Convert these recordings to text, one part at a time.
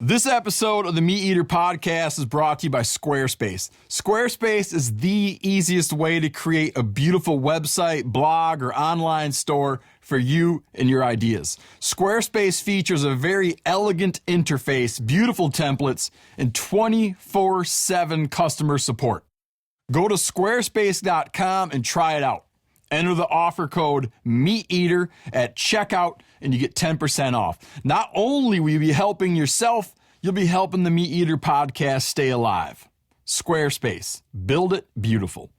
This episode of the MeatEater podcast is brought to you by Squarespace. Squarespace is the easiest way to create a beautiful website, blog, or online store for you and your ideas. Squarespace features a very elegant interface, beautiful templates, and 24/7 customer support. Go to squarespace.com and try it out. Enter the offer code MeatEater at checkout and you get 10% off. Not only will you be helping yourself, you'll be helping the MeatEater podcast stay alive. Squarespace. Build it beautiful.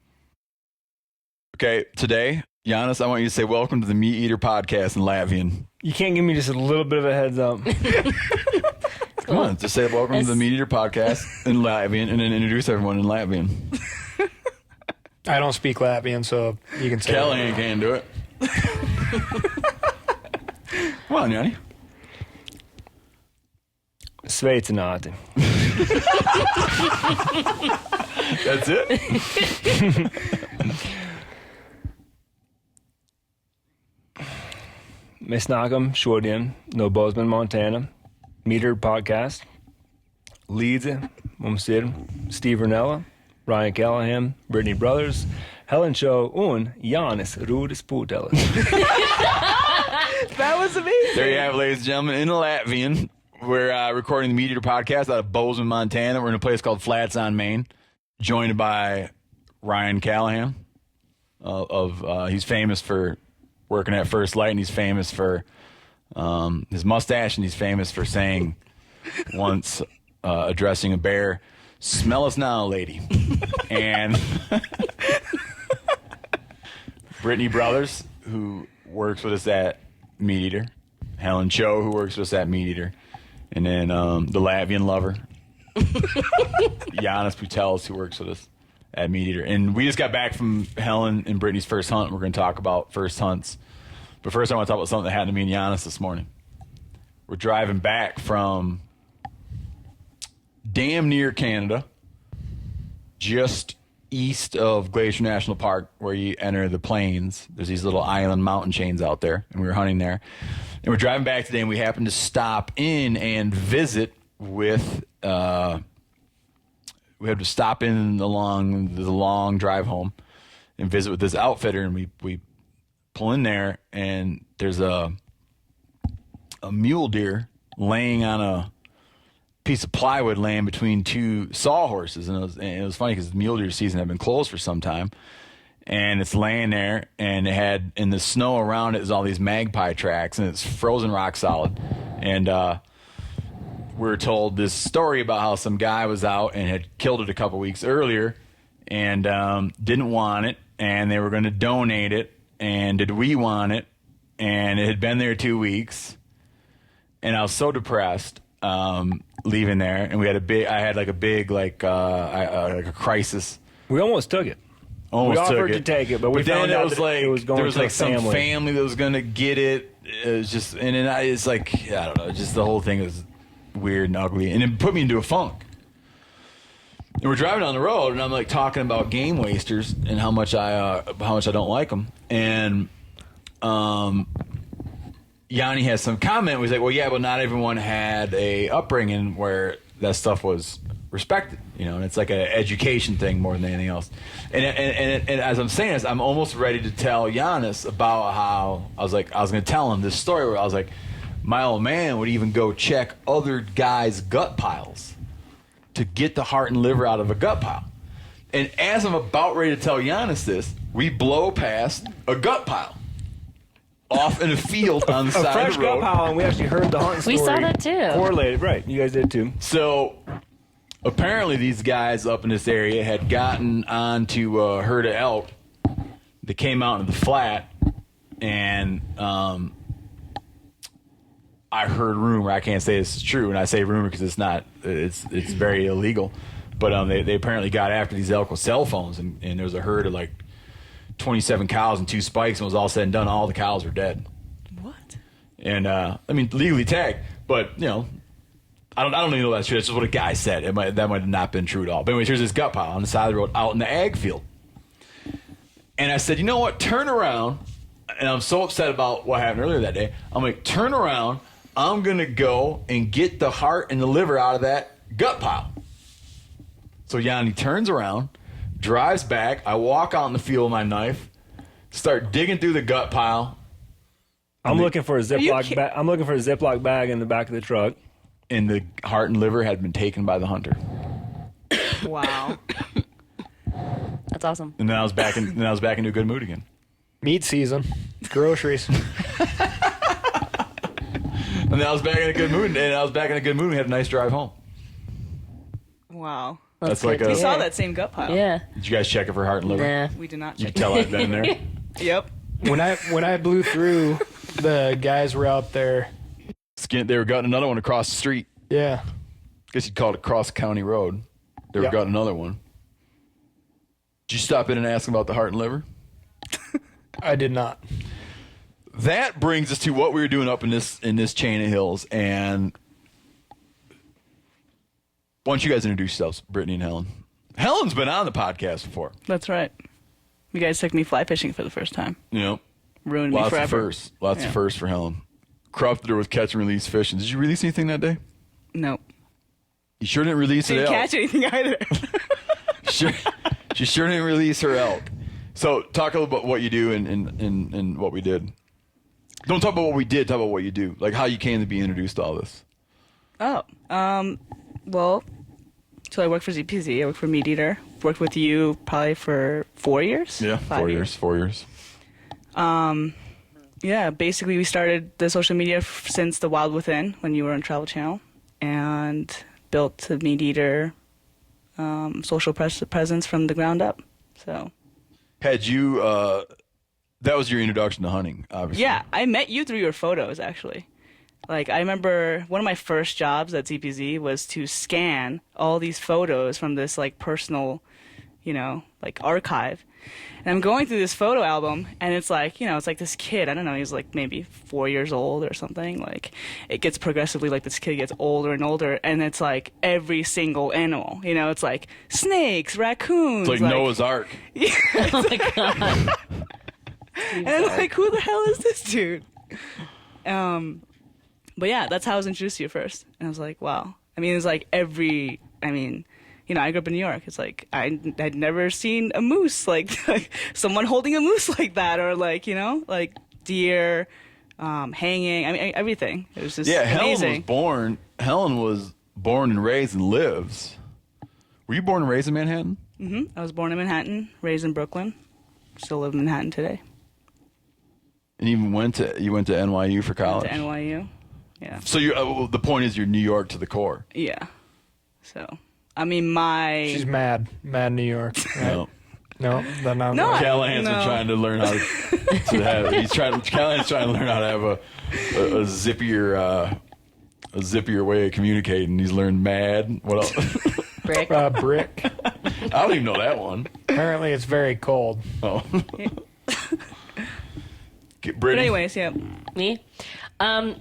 Okay, today, Janis, I want you to say welcome to the MeatEater podcast in Latvian. You can't give me just a little bit of a heads up. Come on, just say welcome to the MeatEater podcast in Latvian and then introduce everyone in Latvian. I don't speak Latvian, so you can say Callaghan can't do it. Come on, Yanni. Sveicināti. That's it? Mēs nākam šodien no Bozeman, Montana. MeatEater podcast. Līdzi mums ir Steve Rinella, Ryan Callaghan, Brittany Brothers, Helen Show, un Janis Putelis. That was amazing. There you have it, ladies and gentlemen, in Latvian. We're recording the MeatEater podcast out of Bozeman, Montana. We're in a place called Flats on Main, joined by Ryan Callaghan. He's famous for working at First Light, and he's famous for his mustache, and he's famous for saying once addressing a bear, "Smell us now, lady." And Brittany Brothers, who works with us at MeatEater. Helen Cho, who works with us at MeatEater. And then the Latvian lover, Janis Putelis, who works with us at MeatEater. And we just got back from Helen and Brittany's first hunt. We're going to talk about first hunts. But first I want to talk about something that happened to me and Janis this morning. We're driving back from damn near Canada, just east of Glacier National Park, where you enter the plains. There's these little island mountain chains out there, and we were hunting there. And we're driving back today, and we happened to stop in and visit with, we had to stop in along the long drive home and visit with this outfitter, and we pull in there, and there's a mule deer laying on a piece of plywood laying between two sawhorses, and it was funny because the mule deer season had been closed for some time, and it's laying there, and it had in the snow around it is all these magpie tracks, and it's frozen rock solid. And we're told this story about how some guy was out and had killed it a couple weeks earlier, and didn't want it, and they were going to donate it, and did we want it, and it had been there 2 weeks, and I was so depressed. Leaving there, and I had a crisis. We almost took it. We offered to take it, but we found out that it was going to some family that was going to get it. It was just, it's like, I don't know, just the whole thing was weird and ugly, and it put me into a funk. And we're driving down the road, and I'm like talking about game wasters and how much I don't like them, and Yanni has some comment where he's like, well, yeah, but not everyone had a upbringing where that stuff was respected, and it's like an education thing more than anything else. And as I'm saying this, I'm almost ready to tell Janis about how I was going to tell him this story where I was like, my old man would even go check other guys' gut piles to get the heart and liver out of a gut pile. And as I'm about ready to tell Janis this, we blow past a gut pile off in a field on the side of the road. A fresh gut pile, and we actually heard the hunting story. We saw that too. Correlated, right. You guys did too. So apparently these guys up in this area had gotten onto a herd of elk that came out into the flat, and I heard rumor. I can't say this is true, and I say rumor because it's not. It's very illegal. But they apparently got after these elk with cell phones, and there was a herd of like 27 cows and 2 spikes, and it was all said and done, all the cows were dead. What? And legally tagged, but I don't even know that's true. That's just what a guy said. That might have not been true at all. But anyways, here's this gut pile on the side of the road out in the ag field. And I said, you know what? Turn around. And I'm so upset about what happened earlier that day. I'm like, turn around. I'm going to go and get the heart and the liver out of that gut pile. So Yanni turns around, drives back. I walk out in the field with my knife, start digging through the gut pile. I'm looking for a Ziploc bag. I'm looking for a Ziploc bag in the back of the truck. And the heart and liver had been taken by the hunter. Wow. That's awesome. And then I was back into a good mood again. Meat season. Groceries. And then I was back in a good mood, and we had a nice drive home. Wow. That's good like to We a. saw hear. that same gut pile. Yeah. Did you guys check it for heart and liver? Nah. We did not You check. can tell I've been there. Yep. When I blew through, the guys were out there. They were gutting another one across the street. Yeah. Guess you'd call it across county road. They were Yep. gutting another one. Did you stop in and ask them about the heart and liver? I did not. That brings us to what we were doing up in this chain of hills. And why don't you guys introduce yourselves, Brittany and Helen? Helen's been on the podcast before. That's right. You guys took me fly fishing for the first time. You know, Ruined me lots forever. of firsts. Lots of firsts for Helen. Corrupted her with catch and release fishing. Did you release anything that day? No. You sure didn't release Didn't an elk. catch anything either. She sure didn't release her elk. So talk a little about what you do and what we did. Don't talk about what we did. Talk about what you do. Like how you came to be introduced to all this. Well, so I work for ZPZ. I work for MeatEater. Worked with you probably for 4 years. Yeah, 5 4 years. 4 years. Yeah, basically we started the social media since the Wild Within when you were on Travel Channel, and built the MeatEater social presence from the ground up. So. Had you? That was your introduction to hunting, obviously. Yeah, I met you through your photos, actually. Like, I remember one of my first jobs at ZPZ was to scan all these photos from this, like, personal, like, archive. And I'm going through this photo album, and it's like, it's like this kid, I don't know, he's like maybe 4 years old or something. Like, it gets progressively, like, this kid gets older and older, and it's like every single animal. It's like snakes, raccoons. It's like Noah's Ark. Oh my god. And I'm like, who the hell is this dude? But yeah, that's how I was introduced to you first. And I was like, wow. I mean, it's like I grew up in New York. It's like I'd never seen a moose, like someone holding a moose like that, or like, like deer hanging. I mean, everything. It was just amazing. Helen was born and raised and lives. Were you born and raised in Manhattan? I was born in Manhattan, raised in Brooklyn. Still live in Manhattan today. And you went to NYU for college? To NYU. Yeah. So the point is you're New York to the core. Yeah. So, I mean, She's mad. Mad New York. Right? No, then I'm No, Callaghan's been No. trying to learn how to have. Callaghan's trying to learn how to have a zippier way of communicating. He's learned mad. What else? Brick. Brick. I don't even know that one. Apparently it's very cold. Oh. But Brittany. anyways, yeah. Me? So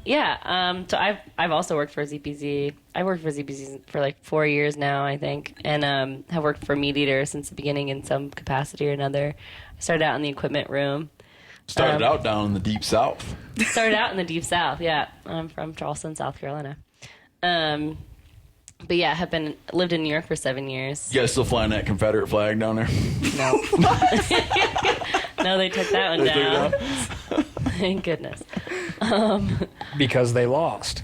I've also worked for ZPZ. I worked for ZPZ for like 4 years now, I think, and have worked for MeatEater since the beginning in some capacity or another. I started out in the equipment room. Started out down in the deep south. Started out in the deep south. Yeah, I'm from Charleston, South Carolina. But yeah, lived in New York for 7 years. You guys still flying that Confederate flag down there? No. No, they took that one They took it down. down? Thank goodness. Because they lost.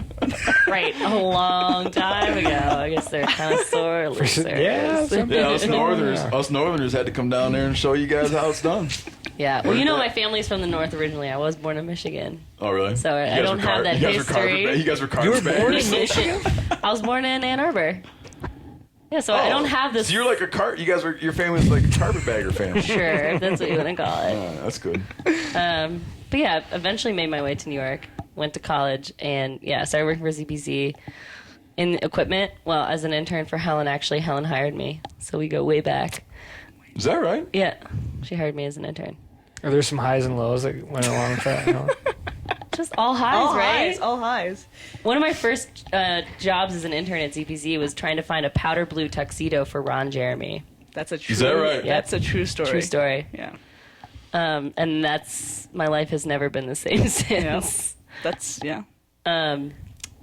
Right, a long time ago. I guess they're kind of sore losers. Yeah, Yeah, us Northerners had to come down there and show you guys how it's done. Yeah, well, my family's from the north originally. I was born in Michigan. Oh, really? So You I guys don't were have that history. You guys were You were born carpetbaggers. in Michigan. I was born in Ann Arbor. Yeah, so I don't have this. So you're like your family's like a carpetbagger family. Sure, if that's what you want to call it. That's good. But yeah, eventually made my way to New York. Went to college and started working for ZPZ in equipment. Well, as an intern for Helen. Actually, Helen hired me, so we go way back. Is that right? Yeah, she hired me as an intern. Are there some highs and lows that went along with that? No? Just all highs, All right? highs, all highs. One of my first jobs as an intern at ZPZ was trying to find a powder blue tuxedo for Ron Jeremy. That's a true. Is that right? That's a true story. True story. Yeah. And my life has never been the same since. That's yeah.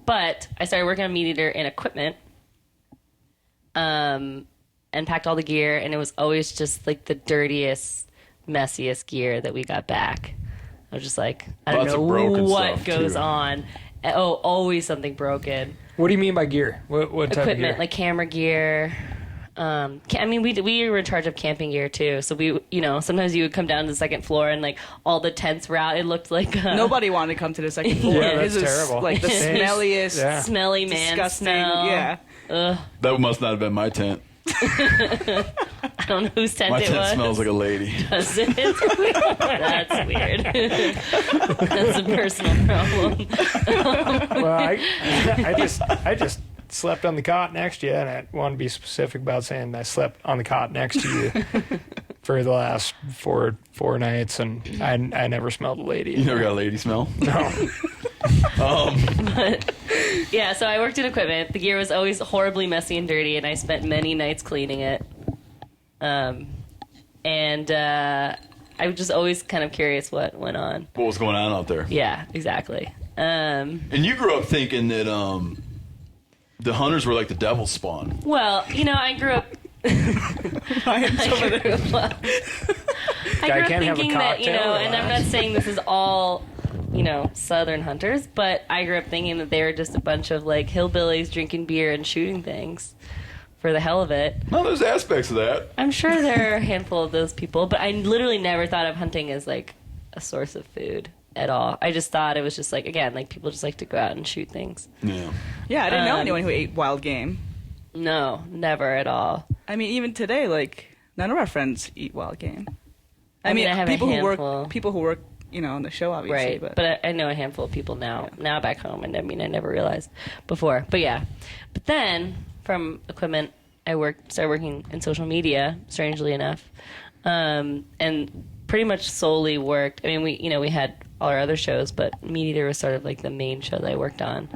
But I started working on MeatEater in equipment, and packed all the gear, and it was always just like the dirtiest, messiest gear that we got back. I was just like, I don't Lots of know broken what stuff, goes too. on. Oh, always something broken. What do you mean by gear? What type of gear? Equipment, like camera gear. We were in charge of camping gear too. So we, sometimes you would come down to the second floor and like all the tents were out. It looked like Nobody wanted to come to the second floor. Yeah, that's This is terrible. like the smelliest, Yeah. smelly man disgusting. smell. Yeah. Ugh, That must not have been my tent. I don't know whose tent My it tent was. smells like a lady. Does it? That's weird. That's a personal problem. Well, I just slept on the cot next to you, and I want to be specific about saying I slept on the cot next to you for the last four nights, and I never smelled a lady. You never got a lady smell? No. Yeah, so I worked in equipment. The gear was always horribly messy and dirty, and I spent many nights cleaning it. I was just always kind of curious what went on. What was going on out there? Yeah, exactly. And you grew up thinking that the hunters were like the devil's spawn. Well, I grew up. I grew up can't have a thinking that, cocktail or and I'm not saying this is all, Southern hunters, but I grew up thinking that they were just a bunch of like hillbillies drinking beer and shooting things for the hell of it. No, there's aspects of that. I'm sure there are a handful of those people, but I literally never thought of hunting as like a source of food at all. I just thought it was just like, again, like people just like to go out and shoot things. Yeah. Yeah, I didn't know anyone who ate wild game. No, never at all. I mean, even today, like none of our friends eat wild game. I mean, I have a people handful. who work, on the show, obviously. Right, but I know a handful of people now. Yeah. Now back home, and I mean, I never realized before. But yeah, but then from equipment, I started working in social media. Strangely enough, and pretty much solely worked. I mean, we had all our other shows, but MeatEater was sort of like the main show that I worked on,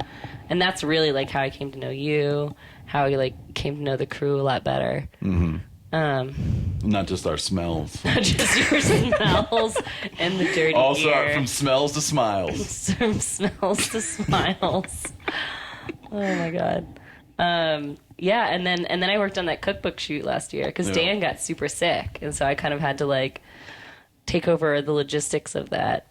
and that's really like how I came to know you, how I like came to know the crew a lot better. Mm-hmm. Not just our smells. Not just your smells and the dirty Also, gear. from smells to smiles. From smells to smiles. Oh my god. Yeah, and then I worked on that cookbook shoot last year because Dan got super sick, and so I kind of had to like take over the logistics of that,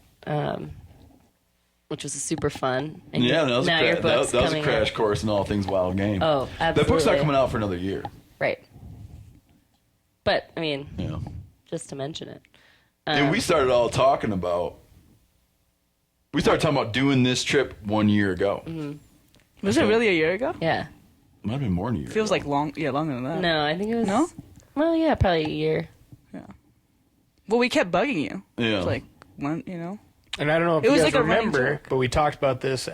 which was super fun. And Yeah, that was, now a, your that, book's that was a coming crash out. course in all things wild game. Oh, absolutely. That book's not coming out for another year. Right. But I mean, Yeah. just to mention it. And we started talking about doing this trip 1 year ago. Mm-hmm. Was it really a year ago? Yeah. Might have been more than a year. Feels like longer than that. No, I think it was. No? Well, yeah, probably a year. Yeah. Well, we kept bugging you. Yeah. It's like, when, And I don't know if It you was guys like a running remember, joke. but we talked about this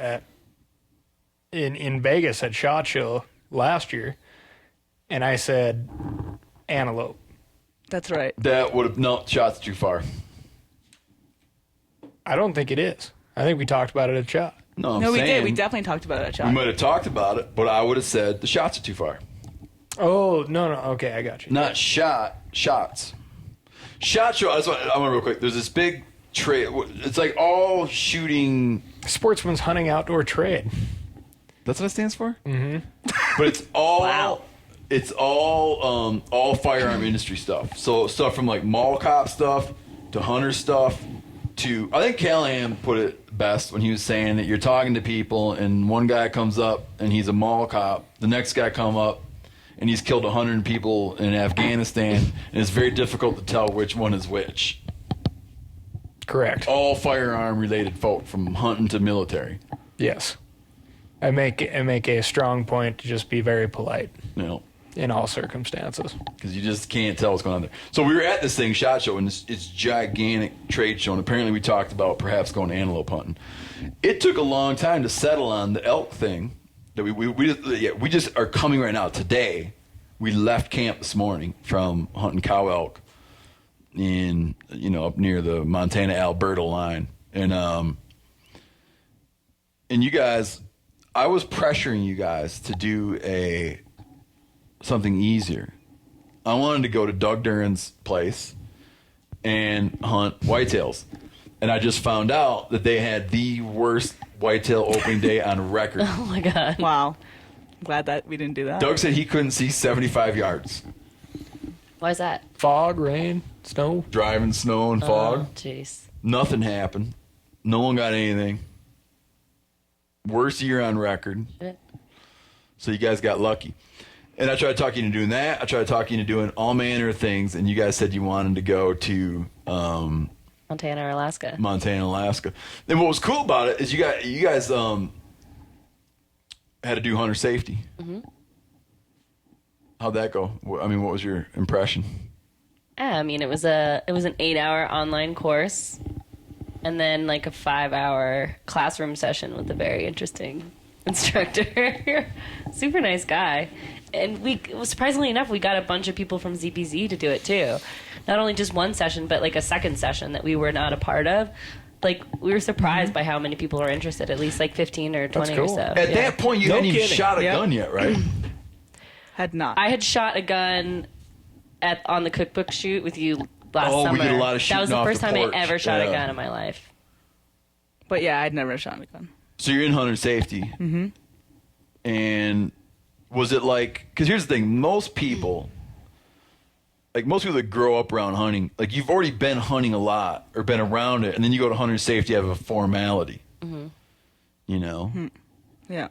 in Vegas at SHOT Show last year, and I said antelope. That's right. That would have no shots too far. I don't think it is. I think we talked about it at SHOT. No, I'm No, we saying did. We definitely talked about it at we shot. might have talked about it, but I would have said the shots are too far. Oh, no. Okay, I got you. Not shots. Shot show. I want real quick. There's this big trade. It's like all shooting. Sportsman's Hunting Outdoor Trade. That's what it stands for. Mm-hmm. But it's all. Wow. It's all firearm industry stuff. So stuff from like mall cop stuff to hunter stuff to I think Callaghan put it best when he was saying that you're talking to people and one guy comes up and he's a mall cop. The next guy come up and he's killed 100 people in Afghanistan and it's very difficult to tell which one is which. Correct. All firearm related folk from hunting to military. Yes. I make a strong point to just be very polite You know. in all circumstances. Because you just can't tell what's going on there. So we were at this thing, SHOT Show, and it's gigantic trade show, and apparently we talked about perhaps going antelope hunting. It took a long time to settle on the elk thing. That we just are coming right now. Today, we left camp this morning from hunting cow elk in up near the Montana-Alberta line, and you guys, I was pressuring you guys to do something easier. I wanted to go to Doug Duran's place and hunt whitetails. And I just found out that they had the worst whitetail opening day on record. Oh my god. Wow. I'm glad that we didn't do that. Doug said he couldn't see 75 yards. Why is that? Fog, rain, snow. Driving snow and fog. Oh, jeez. Nothing happened. No one got anything. Worst year on record. Shit. So you guys got lucky. And I tried to talk you into doing that. I tried to talk you into doing all manner of things. And you guys said you wanted to go to Montana or Alaska. Montana, Alaska. And what was cool about it is you guys had to do hunter safety. Mm-hmm. How'd that go? I mean, what was your impression? Yeah, I mean, it was an 8-hour online course, and then like a 5-hour classroom session with a very interesting instructor. Super nice guy. And surprisingly enough, we got a bunch of people from ZPZ to do it too. Not only just one session, but like a second session that we were not a part of. Like, we were surprised by how many people are interested, at least like 15 or 20 or so. At that point, you hadn't even shot a gun yet, right? Had not. I had shot a gun on the cookbook shoot with you last summer. We did a lot of shooting That was the off first the time porch. I ever shot a Yeah. gun in my life. But yeah, I'd never shot a gun. So you're in hunter safety. Mm-hmm. And was it like, because here's the thing, most people that grow up around hunting, like you've already been hunting a lot or been around it, and then you go to hunter safety, you have a formality. Mm-hmm. You know? Mm-hmm. Yeah.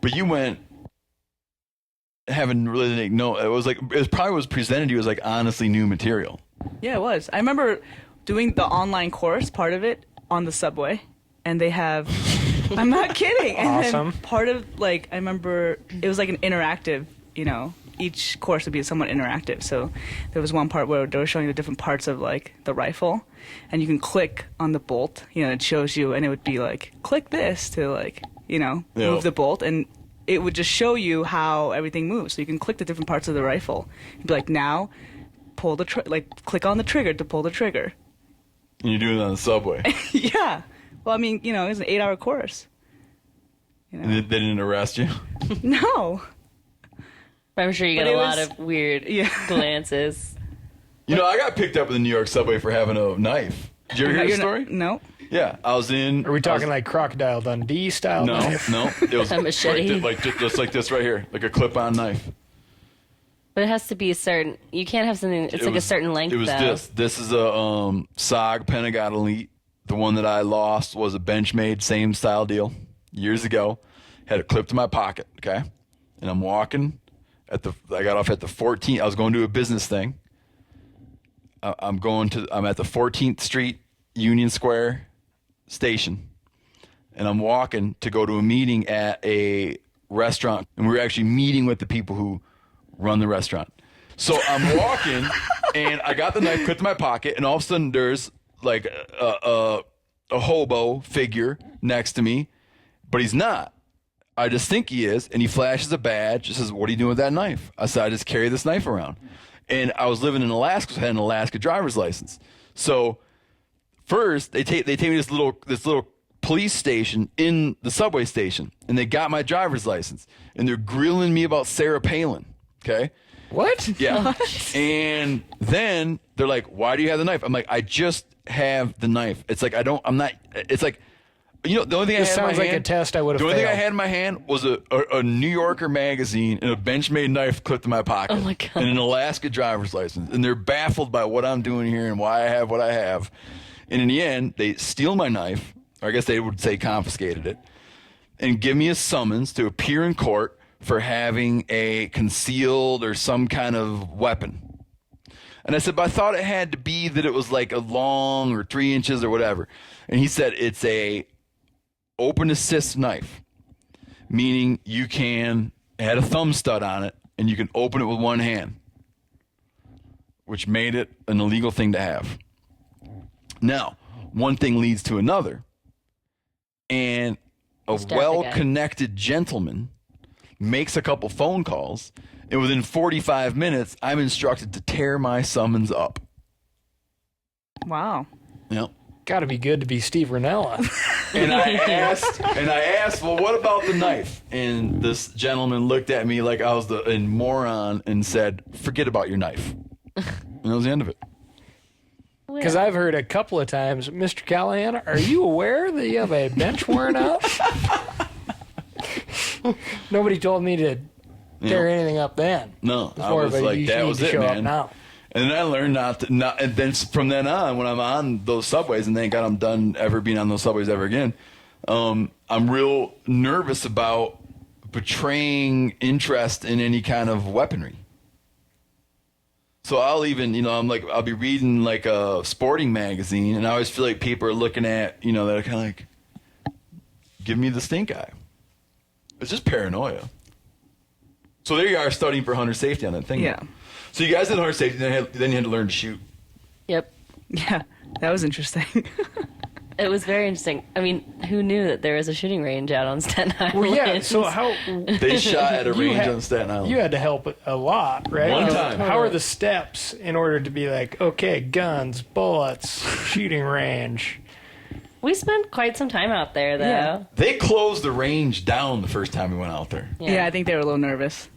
But you went having really it probably was presented to you as like honestly new material. Yeah, it was. I remember doing the online course, part of it, on the subway, and they have... I'm not kidding. And Awesome. then part of, like, I remember it was like an interactive, each course would be somewhat interactive. So there was one part where they were showing the different parts of, like, the rifle, and you can click on the bolt, it shows you, and it would be like, click this to, like, move the bolt, and it would just show you how everything moves. So you can click the different parts of the rifle. You'd be like, now, pull the, click on the trigger to pull the trigger. And you're doing it on the subway. Yeah. Well, I mean, it was an 8-hour course. And they didn't arrest you? No. I'm sure you But got it a lot was- of weird glances. I got picked up in the New York subway for having a knife. Did you ever hear the story? No. Yeah, I was in. Are we talking like Crocodile Dundee style? No, knife? no. It was A machete? just like this right here, like a clip-on knife. But it has to be a certain... You can't have something... It's like a certain length, It was though. this. This is a SOG Pentagon Elite. The one that I lost was a Benchmade, same style deal, years ago. Had it clipped in my pocket, okay? And I'm walking I got off at the 14th. I was going to a business thing. I'm at the 14th Street Union Square station. And I'm walking to go to a meeting at a restaurant. And we were actually meeting with the people who run the restaurant. So I'm walking, and I got the knife clipped in my pocket, and all of a sudden there's like a hobo figure next to me, but he's not. I just think he is, and he flashes a badge, just says, "What are you doing with that knife?" I said, "I just carry this knife around." And I was living in Alaska, so I had an Alaska driver's license. So first, they take me to this little police station in the subway station, and they got my driver's license, and they're grilling me about Sarah Palin. Okay. What? Yeah. And then they're like, "Why do you have the knife?" I'm like, "I just have the knife." It's like, it's like, the only thing I had This in my sounds like hand, a test I would have the only thing I failed. had in my hand was a New Yorker magazine and a Benchmade knife clipped in my pocket. Oh my God. And an Alaska driver's license. And they're baffled by what I'm doing here and why I have what I have. And in the end, they steal my knife, or I guess they would say confiscated it, and give me a summons to appear in court for having a concealed or some kind of weapon. And I said, but I thought it had to be that it was like a long or 3 inches or whatever. And he said, it's a open assist knife, meaning it had a thumb stud on it, and you can open it with one hand, which made it an illegal thing to have. Now, one thing leads to another, and a Start the guy. well-connected gentleman makes a couple phone calls, and within 45 minutes, I'm instructed to tear my summons up. Wow. Yep. Got to be good to be Steve Ranella. And I asked, well, what about the knife? And this gentleman looked at me like I was a moron and said, forget about your knife. And that was the end of it. Because I've heard a couple of times, Mr. Callaghan, are you aware that you have a bench worn out? Nobody told me to tear anything up then. No, I was like, that was it, man. Now. And then I learned and then from then on, when I'm on those subways, and thank God I'm done ever being on those subways ever again, I'm real nervous about betraying interest in any kind of weaponry. So I'll even, I'll be reading like a sporting magazine, and I always feel like people are looking at, that are kind of like, give me the stink eye. It's just paranoia. So there you are studying for hunter safety on that thing. Yeah. So you guys did hunter safety, then you had to learn to shoot. Yep. Yeah, that was interesting. It was very interesting. I mean, who knew that there was a shooting range out on Staten Island? Well, yeah, so how... They shot at a range on Staten Island. You had to help a lot, right? One time. How are the steps in order to be like, okay, guns, bullets, shooting range? We spent quite some time out there, though. Yeah. They closed the range down the first time we went out there. Yeah, I think they were a little nervous.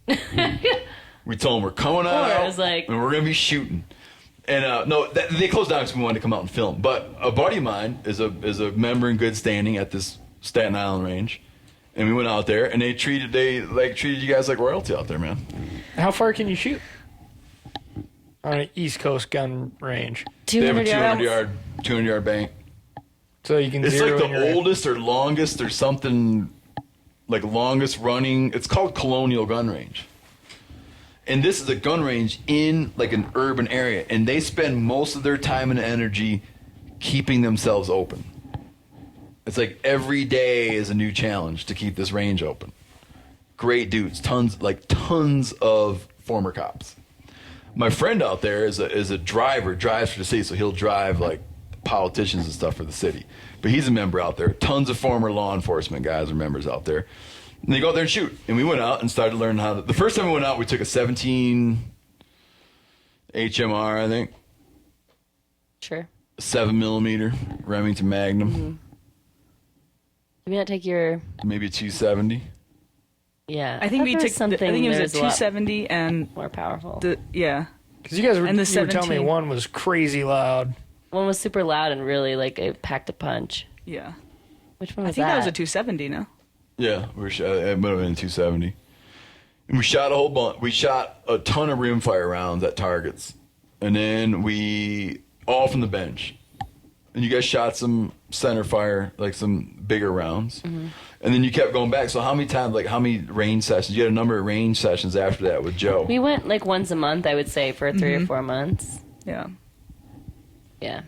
We told them we're coming Or out it was like- and we're going to be shooting. And no, they closed down because we wanted to come out and film. But a buddy of mine is a member in good standing at this Staten Island range, and we went out there, and they treated you guys like royalty out there, man. How far can you shoot on an East Coast gun range? They have a 200 200 yard bank. So you can It's zero like in the your... oldest or longest or something, like longest running. It's called Colonial Gun Range. And this is a gun range in like an urban area, and they spend most of their time and energy keeping themselves open. It's like every day is a new challenge to keep this range open. Great dudes, tons of former cops. My friend out there is a driver, drives for the city, so he'll drive like politicians and stuff for the city. But he's a member out there. Tons of former law enforcement guys are members out there. And they go out there and shoot. And we went out and started learning how to... The first time we went out, we took a 17 HMR, I think. Sure. 7mm Remington Magnum. Mm-hmm. Did we not take your... Maybe a 270. Yeah. I think we there took. was something. I think it was there a was lot 270 and more powerful. yeah. Because you guys were, And the you were telling me 17. one was crazy loud. One was super loud and really like it packed a punch. Yeah. Which one I was think that was a that? 270. No. Yeah, it might have been 270. And we shot a whole bunch. We shot a ton of rimfire rounds at targets. And then all from the bench. And you guys shot some center fire, like some bigger rounds. Mm-hmm. And then you kept going back. So how many range sessions? You had a number of range sessions after that with Joe. We went like once a month, I would say, for 3 or 4 months. Yeah. Yeah.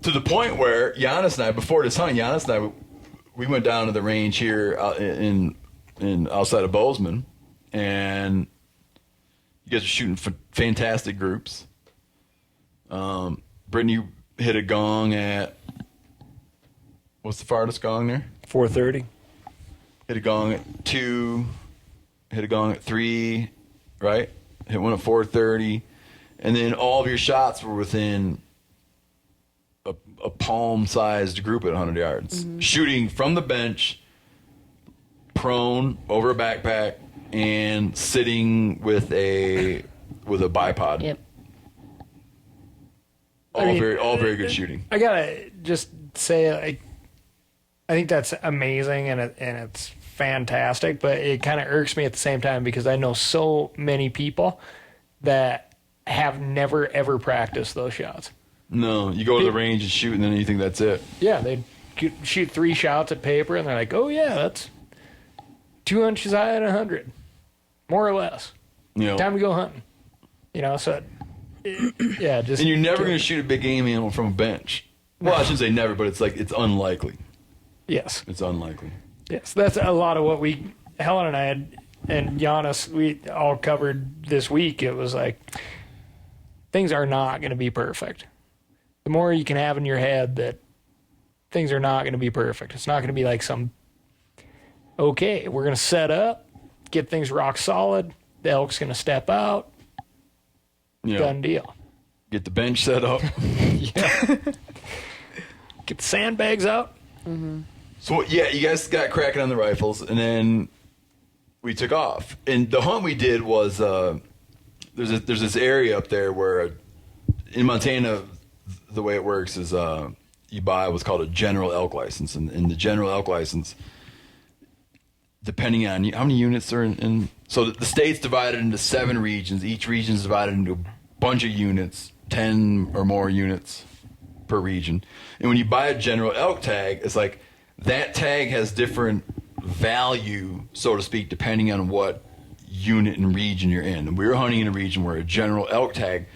To the point where Janis and I, before this hunt, Janis and I, we went down to the range here in outside of Bozeman, and you guys are shooting fantastic groups. Brittany hit a gong at, what's the farthest gong there? 4:30. Hit a gong at 2, hit a gong at 3, right? Hit one at 4:30, and then all of your shots were within a palm-sized group at 100 yards. Mm-hmm. Shooting from the bench, prone, over a backpack, and sitting with a bipod. Yep. All very good shooting. I gotta just say, I think that's amazing and it's fantastic, but it kind of irks me at the same time because I know so many people that have never ever practiced those shots. No, you go to the range and shoot, and then you think that's it. Yeah, they shoot 3 shots at paper, and they're like, "Oh yeah, that's 2 inches high at 100, more or less." Time to go hunting. So yeah, just. And you're never going to shoot a big game animal from a bench. Well, I shouldn't say never, but it's unlikely. Yes, it's unlikely. Yes, that's a lot of what Helen and I had, and Janis, we all covered this week. It was like things are not going to be perfect. The more you can have in your head that things are not going to be perfect. It's not going to be like okay, we're going to set up, get things rock solid. The elk's going to step out. Done deal. Get the bench set up. Get the sandbags out. Mm-hmm. So, yeah, you guys got cracking on the rifles, and then we took off. And the hunt we did was there's this area up there where in Montana, the way it works is you buy what's called a general elk license, and in the general elk license, depending on how many units are in so the state's divided into 7 regions. Each region is divided into a bunch of units, 10 or more units per region. And when you buy a general elk tag, it's like that tag has different value, so to speak, depending on what unit and region you're in. And we're hunting in a region where a general elk tag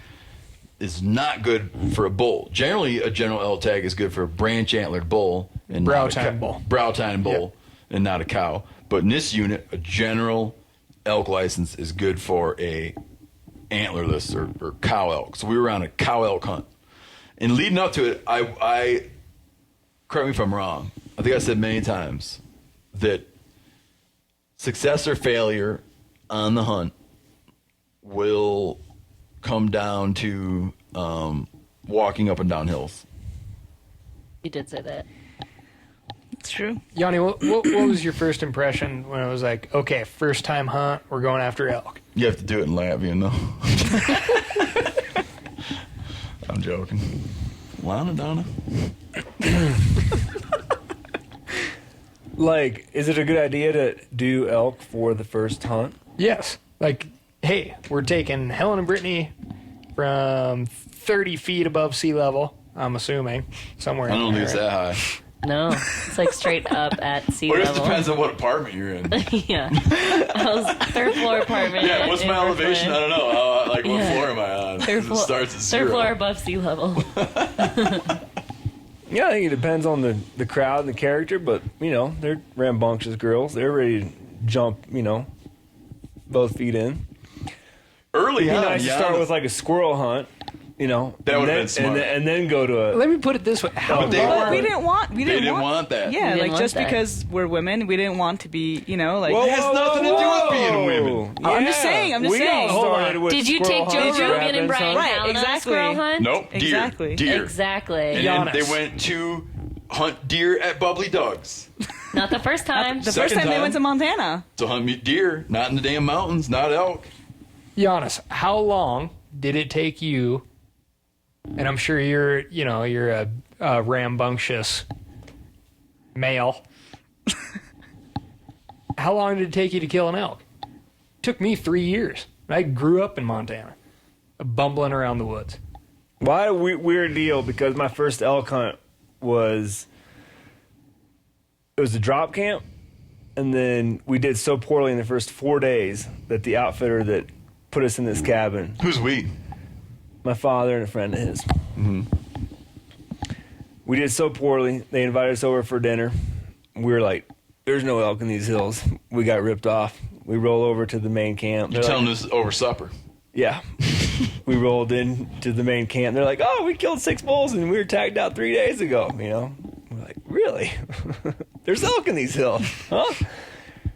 is not good for a bull. Generally, a general elk tag is good for a branch antlered bull and Brow tine bull. Brow tine bull and not a cow. But in this unit, a general elk license is good for a antlerless or cow elk. So we were on a cow elk hunt. And leading up to it, I correct me if I'm wrong, I think I said many times that success or failure on the hunt will come down to walking up and down hills. You did say that. It's true. Yanni, what was your first impression when it was like, okay, first time hunt, we're going after elk? You have to do it in Latvian, though. I'm joking. Lana Donna. Like, is it a good idea to do elk for the first hunt? Yes. Like, hey, we're taking Helen and Brittany from 30 feet above sea level, I'm assuming, somewhere I in don't think there. it's that high. No, it's like straight up at sea Or it level. just depends on what apartment you're in. Yeah. I was third floor apartment. Yeah, what's in my elevation? I Brooklyn. don't know. Like, what Yeah. floor am I on? Third It floor, starts at 0. third floor above sea level. Yeah, I think it depends on the crowd and the character, but, you know, they're rambunctious girls. They're ready to jump, you know, both feet in. Early It'd on, be nice to start with like a squirrel hunt, you know. That and would've then- been smart. And then go to a... Let me put it this way. How But they long- weren't- We didn't want that. Yeah, didn't like want just that. because we're women, we didn't want to be, you know, like. It has nothing to do with being women. I'm just saying, I'm just we saying. all Hold started with Did you squirrel take Joe hunts, Rogan rabbits and Brian hunts. Right, Howell on a exactly. squirrel hunt? Nope, deer. Exactly. Deer. Exactly. And then they Janis. went to hunt deer at Bubbly Dogs. Not the first time. The first Second time they time. went to Montana. To hunt deer, not in the damn mountains, not elk. Giannis, how long did it take you? And I'm sure you're a rambunctious male. How long did it take you to kill an elk? Took me 3 years. I grew up in Montana, bumbling around the woods. Why a weird deal? Because my first elk hunt was a drop camp, and then we did so poorly in the first 4 days that the outfitter that put us in this cabin, Who's we? my father and a friend of his, we did so poorly. They invited us over for dinner. We were like, "There's no elk in these hills." We got ripped off. We roll over to the main camp. You're They're telling like, us over supper. yeah. We rolled into the main camp. They're like, "Oh, we killed 6 bulls and we were tagged out 3 days ago." You know, we're like, "Really? There's elk in these hills, huh?"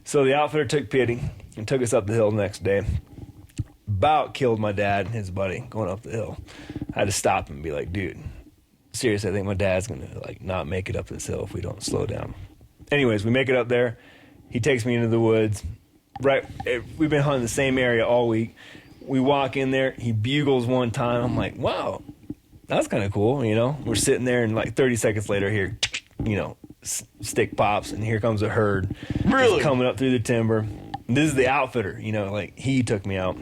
So the outfitter took pity and took us up the hill the next day. About killed my dad and his buddy going up the hill. I had to stop him and be like, "Dude, seriously, I think my dad's gonna like not make it up this hill if we don't slow down." Anyways, we make it up there. He takes me into the woods. Right, we've been hunting the same area all week. We walk in there. He bugles one time. I'm like, "Wow, that's kind of cool." You know, we're sitting there, and like 30 seconds later, here, you know, stick pops, and here comes a herd. Really? Just coming up through the timber. This is the outfitter. You know, like he took me out.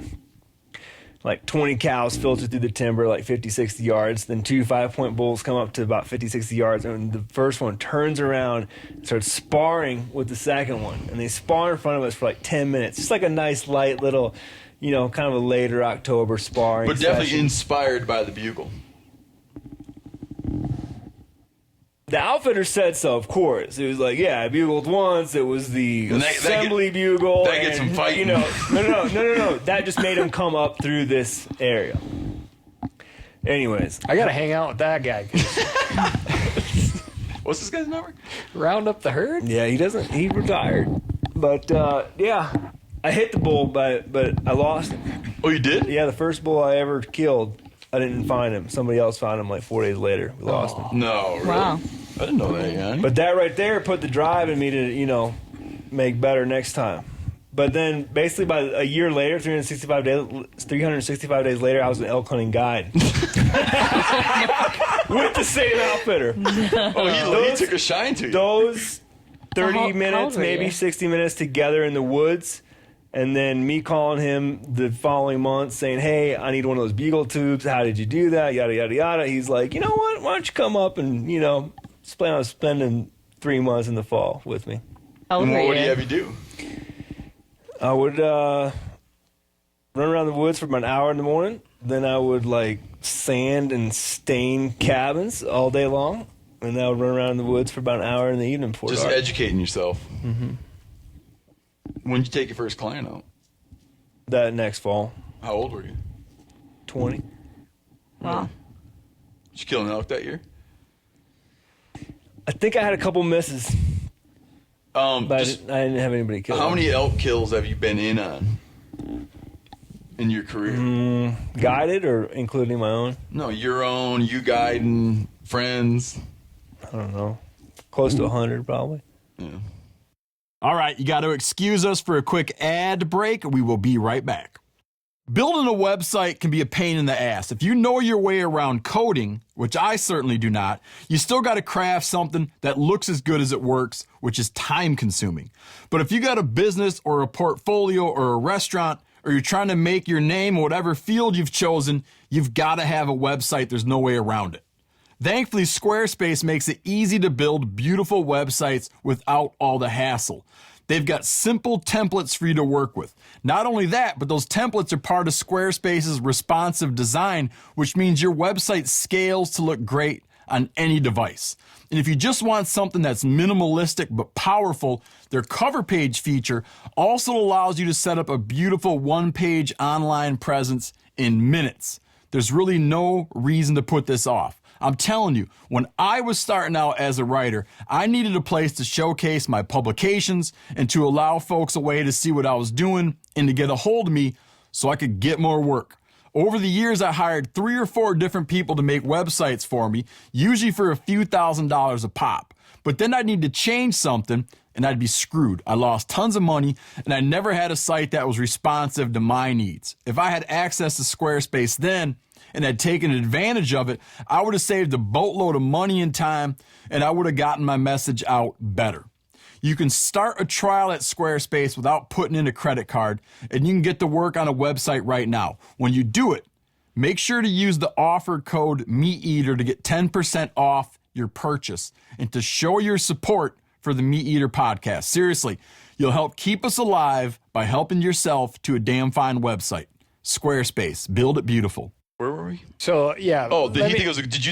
Like 20 cows filtered through the timber, like 50, 60 yards. Then 2 5-point bulls come up to about 50, 60 yards. And the first one turns around and starts sparring with the second one. And they spar in front of us for like 10 minutes. Just like a nice, light little, you know, kind of a later October sparring But definitely session. inspired by the bugle. The outfitter said so, of course. It was like, yeah, I bugled once. It was the And that assembly bugle. that gets and, him fighting. You know, no. That just made him come up through this area. Anyways, I gotta hang out with that guy. 'Cause What's this guy's number? round up the herd. yeah, he retired. But, yeah, I hit the bull, but I lost him. Oh, you did? Yeah, the first bull I ever killed, I didn't find him. Somebody else found him like 4 days later. We lost him. No, really? Wow. I didn't know that, Yanni. But that right there put the drive in me to, you know, make better next time. But then basically by a year later, 365 days later, I was an elk hunting guide. With the same outfitter. He took a shine to you. Those 30 how minutes, old were maybe you? 60 minutes together in the woods. And then me calling him the following month saying, hey, I need one of those bugle tubes. How did you do that? Yada, yada, yada. He's like, you know what? Why don't you come up and, plan on spending 3 months in the fall with me. How old And were what would you? he have you do? I would run around the woods for about an hour in the morning. Then I would sand and stain cabins all day long. And then I would run around in the woods for about an hour in the evening before Just dark. educating yourself. Mm-hmm. When did you take your first client out? That next fall, How old were you? 20. Wow. Did you kill an elk that year? I think I had a couple misses, but I didn't have anybody killed. How many elk kills have you been in on in your career? Guided or including my own? No, your own, you guiding, friends. I don't know. Close to 100 probably. Yeah. All right, you got to excuse us for a quick ad break. We will be right back. Building a website can be a pain in the ass. If you know your way around coding, which I certainly do not, you still got to craft something that looks as good as it works, which is time consuming. But if you got a business or a portfolio or a restaurant, or you're trying to make your name in whatever field you've chosen, you've got to have a website. There's no way around it. Thankfully, Squarespace makes it easy to build beautiful websites without all the hassle. They've got simple templates for you to work with. Not only that, but those templates are part of Squarespace's responsive design, which means your website scales to look great on any device. And if you just want something that's minimalistic but powerful, their cover page feature also allows you to set up a beautiful one-page online presence in minutes. There's really no reason to put this off. I'm telling you, when I was starting out as a writer, I needed a place to showcase my publications and to allow folks a way to see what I was doing and to get a hold of me so I could get more work. Over the years, I hired 3 or 4 different people to make websites for me, usually for a few $1,000s a pop. But then I'd need to change something and I'd be screwed. I lost tons of money and I never had a site that was responsive to my needs. If I had access to Squarespace then, and had taken advantage of it, I would have saved a boatload of money and time, and I would have gotten my message out better. You can start a trial at Squarespace without putting in a credit card, and you can get to work on a website right now. When you do it, make sure to use the offer code MeatEater to get 10% off your purchase and to show your support for the MeatEater podcast. Seriously, you'll help keep us alive by helping yourself to a damn fine website. Squarespace, build it beautiful. Where were we? So, yeah. Oh, did you think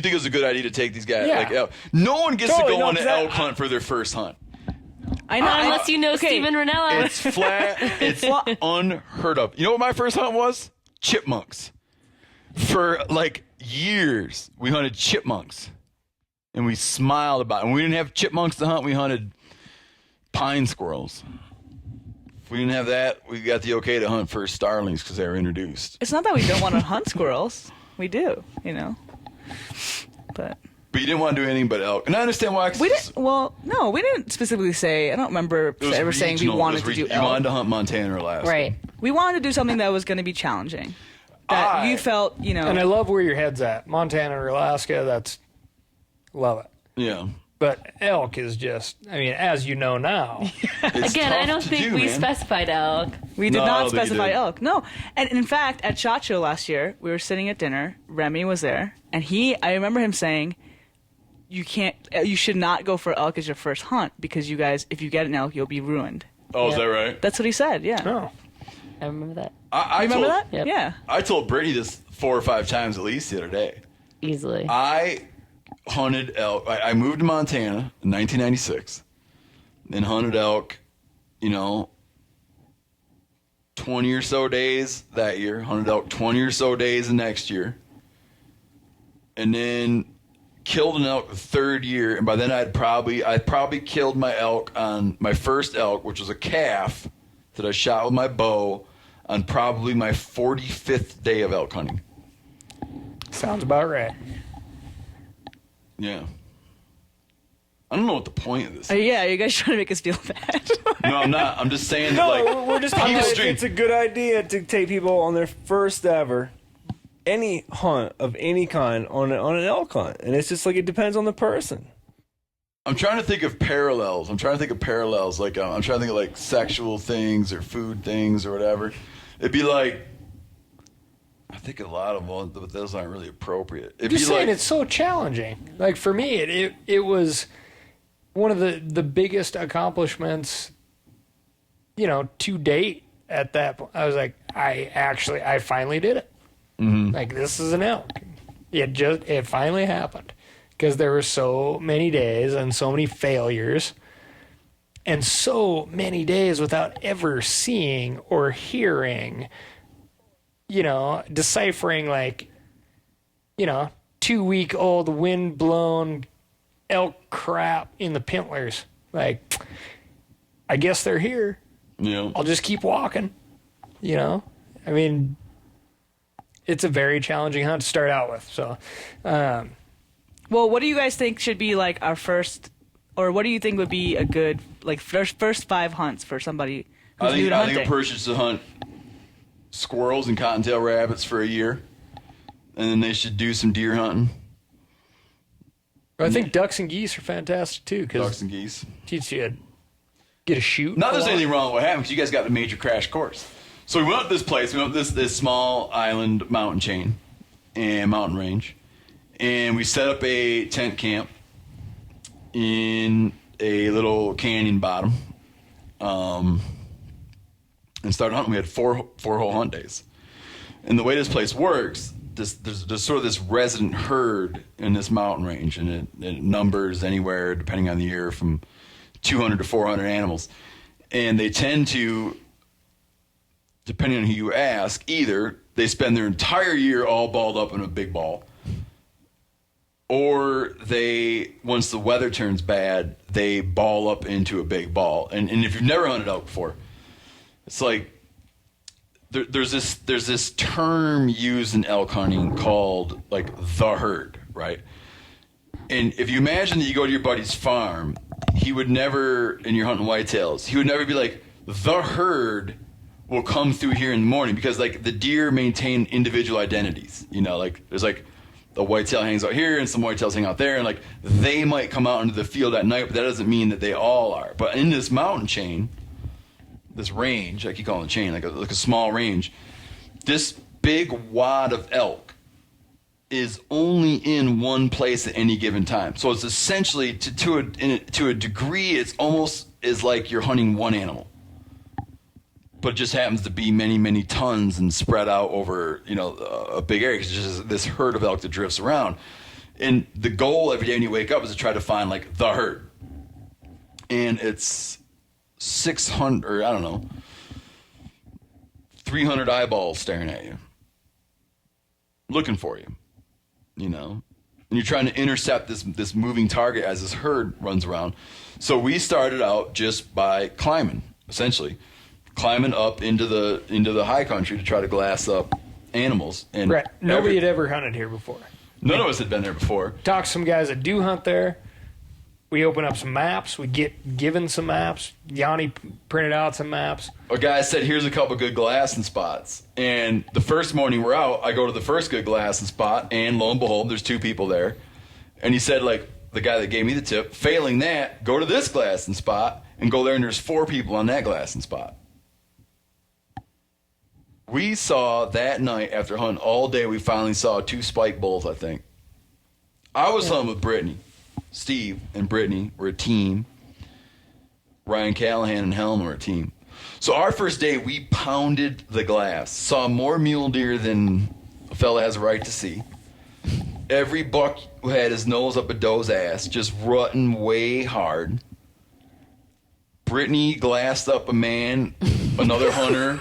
it was a good idea to take these guys? Yeah. No one gets Totally, to go no, on an 'cause elk hunt for their first hunt. I know. Unless you know okay. Steven Ranella. It's flat. It's unheard of. You know what my first hunt was? Chipmunks. For years, we hunted chipmunks. And we smiled about it. And we didn't have chipmunks to hunt. We hunted pine squirrels. If we didn't have that, we got the okay to hunt first starlings because they were introduced. It's not that we don't want to hunt squirrels. We do, But But you didn't want to do anything but elk. And I understand why. we didn't. Well, no, we didn't specifically say. I don't remember It was ever saying we regional. wanted to do You elk. wanted to hunt Montana or Alaska. Right. We wanted to do something that was going to be challenging. That you felt, And I love where your head's at. Montana or Alaska, love it. Yeah. But elk is just, as you know now. It's Again, I tough don't to think do, we man. specified elk. We did No, I not don't think you specify did. elk. No. And in fact, at SHOT Show last year, we were sitting at dinner. Remy was there. And I remember him saying, you should not go for elk as your first hunt because you guys, if you get an elk, you'll be ruined. Oh, is that right? That's what he said, yeah. Oh. I remember that I You remember told, that? Yep. Yeah. I told Brittany this 4 or 5 times at least the other day. easily. I hunted elk. I moved to Montana in 1996 and hunted elk, 20 or so days that year. Hunted elk 20 or so days the next year. And then killed an elk the 3rd year. And by then I'd probably killed my elk on my first elk, which was a calf that I shot with my bow on probably my 45th day of elk hunting. Sounds about right. Yeah. I don't know what the point of this is. Yeah, are you guys trying to make us feel bad? No, I'm not. I'm just saying that, No, like, we're just talking about if stream- it's a good idea to take people on their first ever any hunt of any kind on an elk hunt, and it's just like it depends on the person. I'm trying to think of parallels. Like, I'm trying to think of, like, sexual things or food things or whatever. It'd be like, I think a lot of them, but those aren't really appropriate. It'd Just be saying, like, it's so challenging. Like for me, it was one of the biggest accomplishments, to date. At that point, I was like, I finally did it. Mm-hmm. Like, this is an elk. It finally happened because there were so many days and so many failures and so many days without ever seeing or hearing, deciphering, like, 2-week-old wind-blown elk crap in the pintlers. Like, I guess they're here. I'll just keep walking. I mean, it's a very challenging hunt to start out with. So, Well, what do you guys think should be like our first, or what do you think would be a good like first 5 hunts for somebody who's new to I hunting? think a person should hunt squirrels and cottontail rabbits for a year, and then they should do some deer hunting. I think ducks and geese are fantastic too Ducks because and geese. teach you to get a shoot. Not that there's anything wrong with what happened, because you guys got the major crash course. So we went up this place. We went up this small island mountain chain and mountain range, and we set up a tent camp in a little canyon bottom, and started hunting. We had four whole hunt days. And the way this place works, there's sort of this resident herd in this mountain range, and it numbers anywhere, depending on the year, from 200 to 400 animals. And they tend to, depending on who you ask, either they spend their entire year all balled up in a big ball, or they, once the weather turns bad, they ball up into a big ball. And if you've never hunted elk before, it's like there's this term used in elk hunting called like the herd, right? And if you imagine that you go to your buddy's farm, he would never, and you're hunting whitetails, he would never be like, the herd will come through here in the morning, because like the deer maintain individual identities. Like there's like the whitetail hangs out here and some whitetails hang out there, and like they might come out into the field at night, but that doesn't mean that they all are. But in this mountain chain, this range, I keep calling it a chain, like a small range, this big wad of elk is only in one place at any given time. So it's essentially, to a degree, it's almost is like you're hunting one animal, but it just happens to be many, many tons and spread out over a big area, because it's just this herd of elk that drifts around. And the goal every day when you wake up is to try to find like the herd, and it's 600, or I don't know, 300 eyeballs staring at you, looking for you. And you're trying to intercept this moving target as this herd runs around. So we started out just by climbing, essentially climbing up into the high country to try to glass up animals. And Right. Nobody had ever hunted here before. None of us had been there before. Talk to some guys that do hunt there. We open up some maps. We get given some maps. Yanni printed out some maps. A guy said, here's a couple good glassing spots. And the first morning we're out, I go to the first good glassing spot, and lo and behold, there's 2 people there. And he said, like, the guy that gave me the tip, failing that, go to this glassing spot, and go there, and there's 4 people on that glassing spot. We saw that night, after hunting all day, we finally saw 2 spike bulls, I think. I was hunting with Brittany. Steve and Brittany were a team. Ryan Callaghan and Helen were a team. So our first day, we pounded the glass. Saw more mule deer than a fella has a right to see. Every buck had his nose up a doe's ass, just rutting way hard. Brittany glassed up a man, another hunter,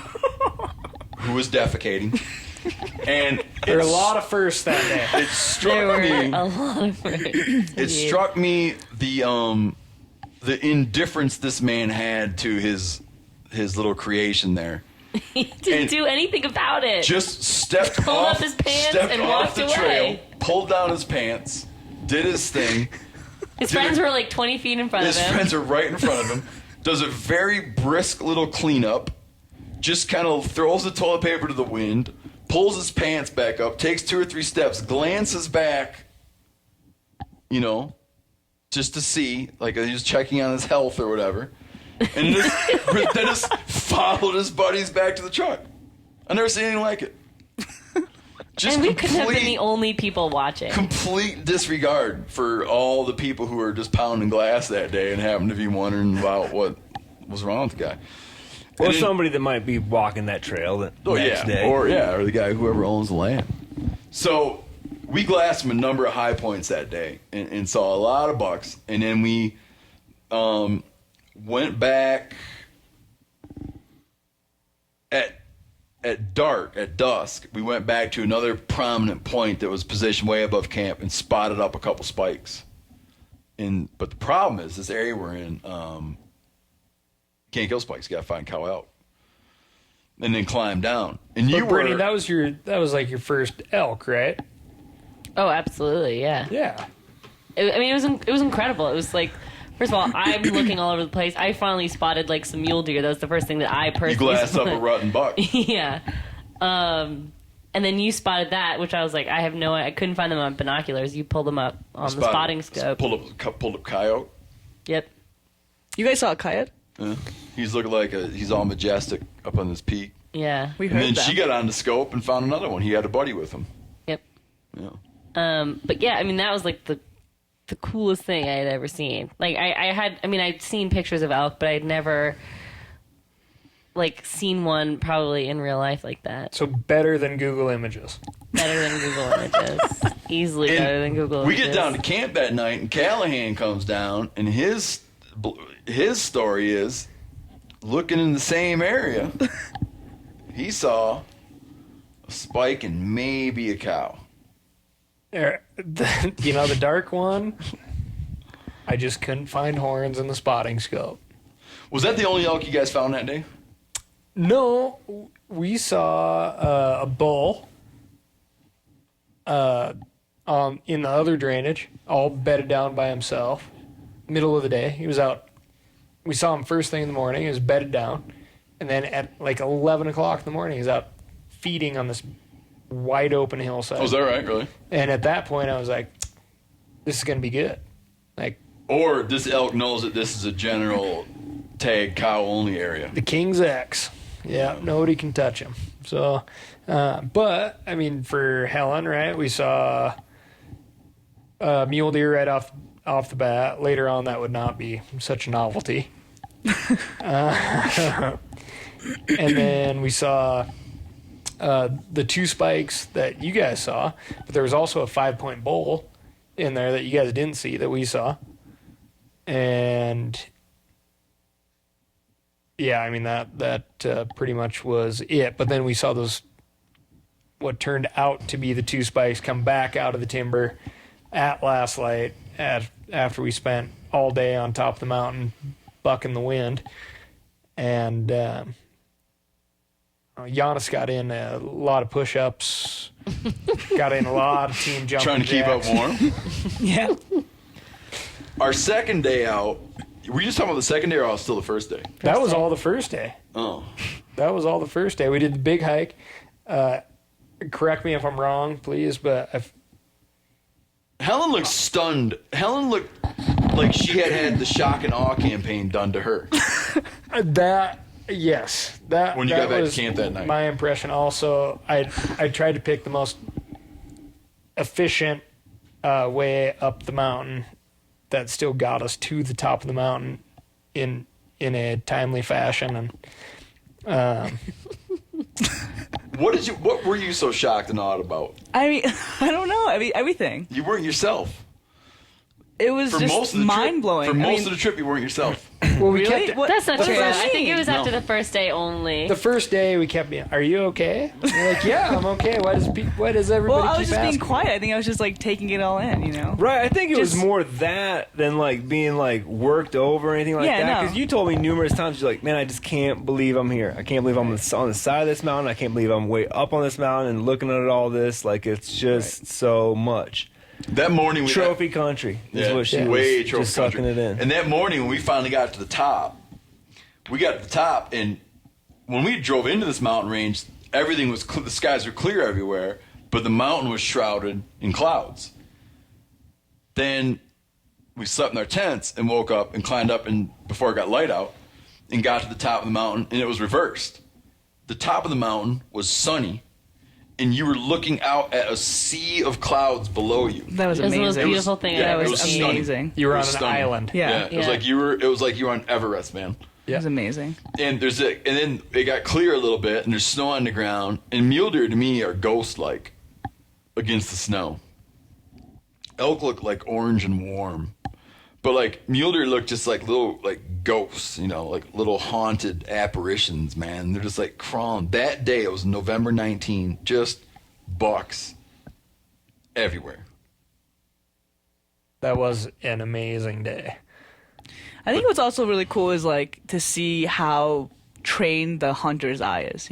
who was defecating. And There were a lot of firsts that day. it struck me. A lot of It struck me the indifference this man had to his little creation there. He didn't do anything about it. Just stepped Pulled off up his pants stepped and off walked the away. trail, pulled down his pants, did his thing, His friends were like 20 feet in front of him. His friends are right in front of him. Does a very brisk little cleanup. Just kind of throws the toilet paper to the wind. Pulls his pants back up. Takes 2 or 3 steps. Glances back. You know, just to see, like he was checking on his health or whatever. And then just followed his buddies back to the truck. I've never seen anything like it. Just and we couldn't have been the only people watching. Complete disregard for all the people who were just pounding glass that day and happened to be wondering about what was wrong with the guy. Or somebody that might be walking that trail the next day. Or the guy, whoever owns the land. So we glassed him a number of high points that day and saw a lot of bucks. And then we went back at dusk, we went back to another prominent point that was positioned way above camp and spotted up a couple spikes. But the problem is, this area we're in, can't kill spikes. You got to find cow out, and then climb down. And But Brittany, that was like your first elk, right? Oh, absolutely, yeah. Yeah. It was incredible. It was like, first of all, I'm looking all over the place. I finally spotted like some mule deer. That was the first thing that I personally You glassed up a rotten buck. Yeah. And then you spotted that, which I was like, I couldn't find them on binoculars. You pulled them up on the spotting scope. Pulled up coyote. Yep. You guys saw a coyote? Yeah. He's looking like he's all majestic up on this peak. Yeah. We And heard then that. she got on the scope and found another one. He had a buddy with him. Yep. Yeah. But yeah, that was like the coolest thing I had ever seen. Like I'd seen pictures of elk, but I'd never like seen one probably in real life like that. So better than Google Images. Better than Google Images. Easily better than Google Images. We get down to camp that night, and Callaghan comes down, and his story is, looking in the same area, he saw a spike and maybe a cow. The dark one, I just couldn't find horns in the spotting scope. Was that the only elk you guys found that day? No, we saw a bull in the other drainage, all bedded down by himself, middle of the day. He was out. We saw him first thing in the morning. He was bedded down. And then at like 11 o'clock in the morning, he's out feeding on this wide open hillside. Oh, is that right, really? And at that point, I was like, this is going to be good. Like, Or this elk knows that this is a general tag cow only area. the King's X. Yeah, nobody can touch him. So, but, for Helen, right, we saw mule deer right off the bat. Later on, that would not be such a novelty. And then we saw the 2 spikes that you guys saw, but there was also a 5-point bull in there that you guys didn't see that we saw. And yeah, that pretty much was it. But then we saw what turned out to be the 2 spikes come back out of the timber at last light after we spent all day on top of the mountain bucking the wind. And Janis got in a lot of push-ups, got in a lot of team jumping Trying to keep up jacks. warm. Yeah. Our second day out, were you just talking about the second day or was it still the first day? That was all the first day. Oh. That was all the first day. We did the big hike. Correct me if I'm wrong, please, but Helen looked stunned. Helen looked like she had the shock and awe campaign done to her. Yes, that When you that got back to was camp that night. my impression. Also, I tried to pick the most efficient way up the mountain that still got us to the top of the mountain in a timely fashion. And What were you so shocked and awed about? I don't know. Everything. You weren't yourself. It was just mind blowing. For most of the trip, you weren't yourself. well, we Really? kept What- That's not what true. does I that think it mean? was after No. the first day only. the first day we kept being, "Are you okay?" We're like, "Yeah, I'm okay." Why does everybody Well, I keep was just being asking? quiet. I think I was just like taking it all in, Right, I think it was Just- more that than like being like worked over or anything like Yeah, that. no. Because you told me numerous times, you're like, man, I just can't believe I'm here. I can't believe I'm on the side of this mountain. I can't believe I'm way up on this mountain and looking at all this. Like, it's just so much. That morning we Trophy country is what she way was trophy just sucking country. it in. And that morning when we finally got to the top, and when we drove into this mountain range, everything was the skies were clear everywhere, but the mountain was shrouded in clouds. Then we slept in our tents and woke up and climbed up and before it got light out and got to the top of the mountain, and it was reversed. The top of the mountain was sunny, and you were looking out at a sea of clouds below you. That was It was the most amazing. beautiful thing yeah, I've it ever was seen. stunning. Amazing. You were It on was an stunning. island. Yeah. It was like you were on Everest, man. It was amazing. And then it got clear a little bit, and there's snow on the ground. And mule deer to me are ghost-like against the snow. Elk look like orange and warm, but like mule deer look just like little like ghosts, like little haunted apparitions. Man, they're just like crawling. That day, it was November 19, just bucks everywhere. That was an amazing day. I think what's also really cool is like to see how trained the hunter's eye is,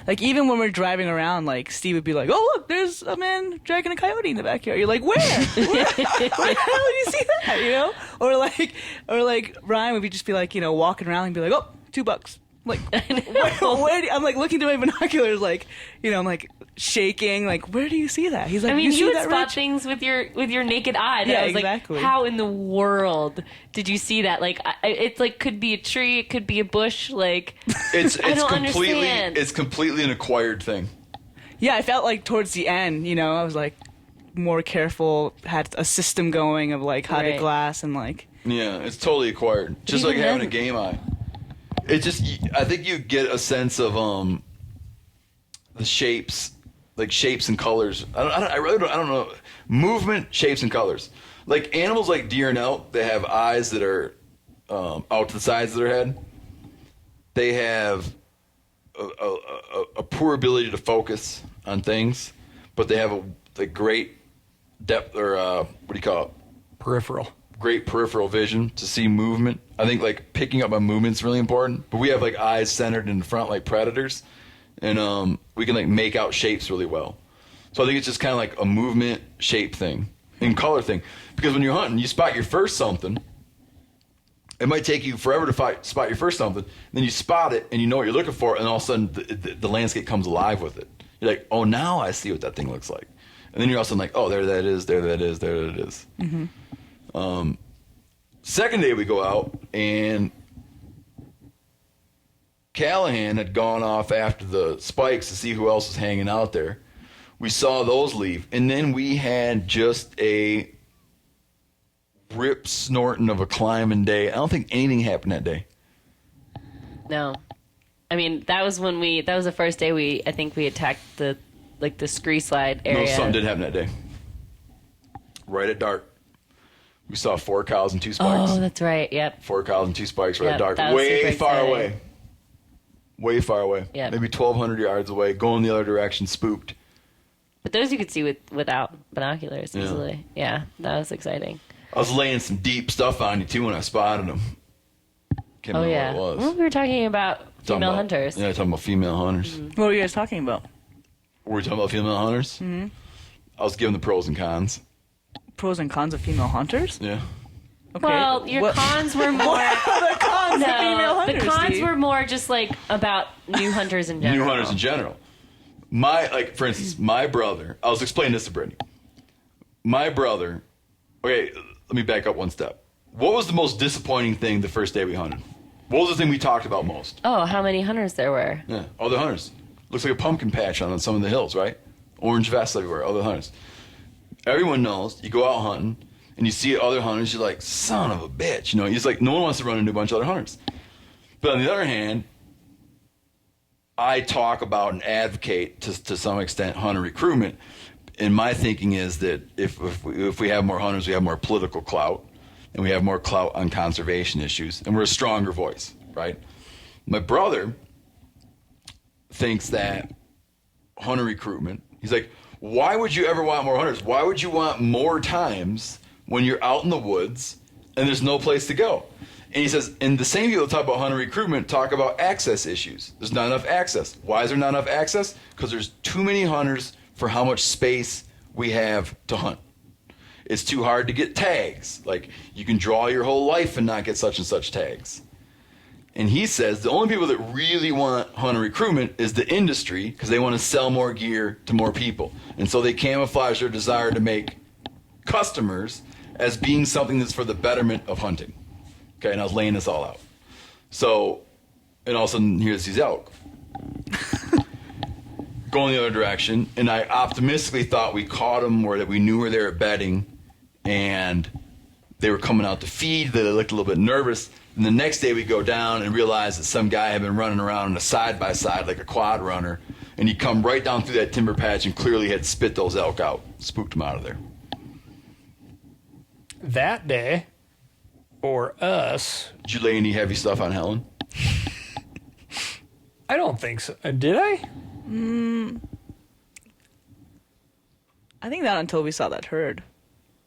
Like even when we're driving around, like Steve would be like, "Oh look, there's a man dragging a coyote in the backyard." You're like, "Where? Where the hell did you see that?" Or like Ryan would just be like, walking around and be like, "Oh, $2." Like, I'm like looking through my binoculars, like, I'm like shaking, like, where do you see that? He's like, I mean, see you would that, spot Rich? things with your naked eye. Yeah, I was exactly. like, how in the world did you see that? Like, it's like could be a tree, it could be a bush. Like, It's I don't completely understand. it's completely an acquired thing. Yeah, I felt like towards the end, I was like more careful, had a system going of like how to Right. glass and like. Yeah, it's totally acquired. Just like Even having a then- game eye. It just, I think you get a sense of the shapes, like shapes and colors. I really don't know. Movement, shapes, and colors. Like animals like deer and elk, they have eyes that are out to the sides of their head. They have a poor ability to focus on things, but they have a great depth, or what do you call it? Peripheral. Great peripheral vision to see movement. I think like picking up on movement is really important. But we have like eyes centered in the front like predators, and we can like make out shapes really well. So I think it's just kind of like a movement shape thing and color thing. Because when you're hunting, you spot your first something. It might take you forever to spot your first something. Then you spot it and you know what you're looking for, and all of a sudden the landscape comes alive with it. You're like, oh, now I see what that thing looks like. And then you're all of a sudden like, oh, there that is, there that is, there that is. Mm-hmm. Second day we go out, and Callaghan had gone off after the spikes to see who else was hanging out there. We saw those leave, and then we had just a rip snorting of a climbing day. I don't think anything happened that day. No, I mean that was the first day I think we attacked the scree slide area. No, something did happen that day. Right at dark. We saw 4 cows and 2 spikes. Oh, that's right. Yep. 4 cows and 2 spikes right Yep, at dark. that was Way super far exciting. away. Way far away. Yep. Maybe 1,200 yards away, going the other direction, spooked. But those you could see without binoculars easily. Yeah, that was exciting. I was laying some deep stuff on you, too, when I spotted them. Can't Oh remember yeah. what it was. Well, we were talking about Talking female about- hunters. Yeah, talking about female hunters. What were you guys talking about? Were we talking about female hunters? Mm-hmm. I was giving the pros and cons. Pros and cons of female hunters? Yeah. Okay. Well, your What- cons were more. the cons of female No, hunters, the cons Steve. were more just like about new hunters in general. New hunters in general. For instance, my brother, I was explaining this to Brittany. My brother, okay, let me back up one step. What was the most disappointing thing the first day we hunted? What was the thing we talked about most? Oh, how many hunters there were? Yeah, other hunters. Looks like a pumpkin patch on some of the hills, right? Orange vests everywhere, other hunters. Everyone knows, you go out hunting, and you see other hunters, you're like, son of a bitch. You're just like, no one wants to run into a bunch of other hunters. But on the other hand, I talk about and advocate to some extent hunter recruitment. And my thinking is that if we have more hunters, we have more political clout, and we have more clout on conservation issues, and we're a stronger voice, right? My brother thinks that hunter recruitment, he's like, why would you ever want more hunters? Why would you want more times when you're out in the woods and there's no place to go? And he says, and the same people that talk about hunter recruitment talk about access issues. There's not enough access. Why is there not enough access? Because there's too many hunters for how much space we have to hunt. it's too hard to get tags. Like, you can draw your whole life and not get such and such tags. And he says the only people that really want hunter recruitment is the industry, because they want to sell more gear to more people. And so they camouflage their desire to make customers as being something that's for the betterment of hunting. Okay, and I was laying this all out. So, and all of a sudden, here's these elk going the other direction, and I optimistically thought we caught them, or that we knew where they were bedding, and they were coming out to feed. They looked a little bit nervous. And the next day we go down and realize that some guy had been running around on a side-by-side like a quad runner, and he come right down through that timber patch and clearly had spit those elk out, spooked them out of there. That day, for us, Did you lay any heavy stuff on Helen? I don't think so. Did I? I think not until we saw that herd.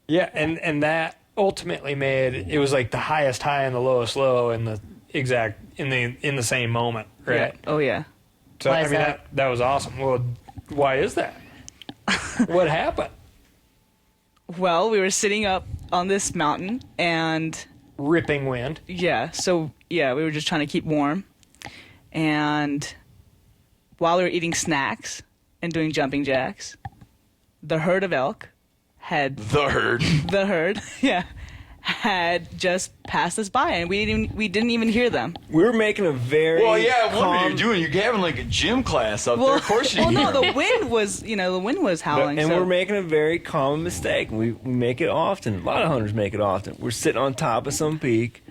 Yeah, and that ultimately made it was like the highest high and the lowest low in the same moment, right? Yeah. Oh yeah. So Why I is mean that? that was awesome. Well, why is that? What happened? Well, we were sitting up on this mountain, and Ripping wind. we were just trying to keep warm, and while we were eating snacks and doing jumping jacks, the herd of elk had The herd. had just passed us by, and we didn't even hear them. We were making a very Well, yeah, what calm, are you doing? You're having like a gym class up there. Of course you well, didn't no, hear 'em. the wind was howling. and so- we're making a very common mistake. We make it often. A lot of hunters make it often. We're sitting on top of some peak,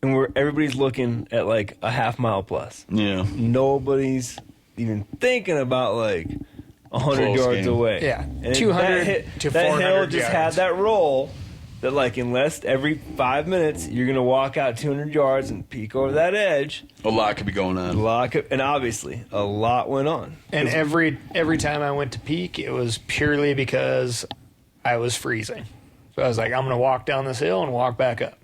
and everybody's looking at like a half mile plus. Yeah. Nobody's even thinking about like 100 Close yards game. away. Yeah, And 200 to that 400 hill just had yards. that roll that like unless every 5 minutes you're gonna walk out 200 yards and peek over that edge, A lot could be going on. and obviously a lot went on. And every time I went to peak, it was purely because I was freezing. So I was like, I'm gonna walk down this hill and walk back up.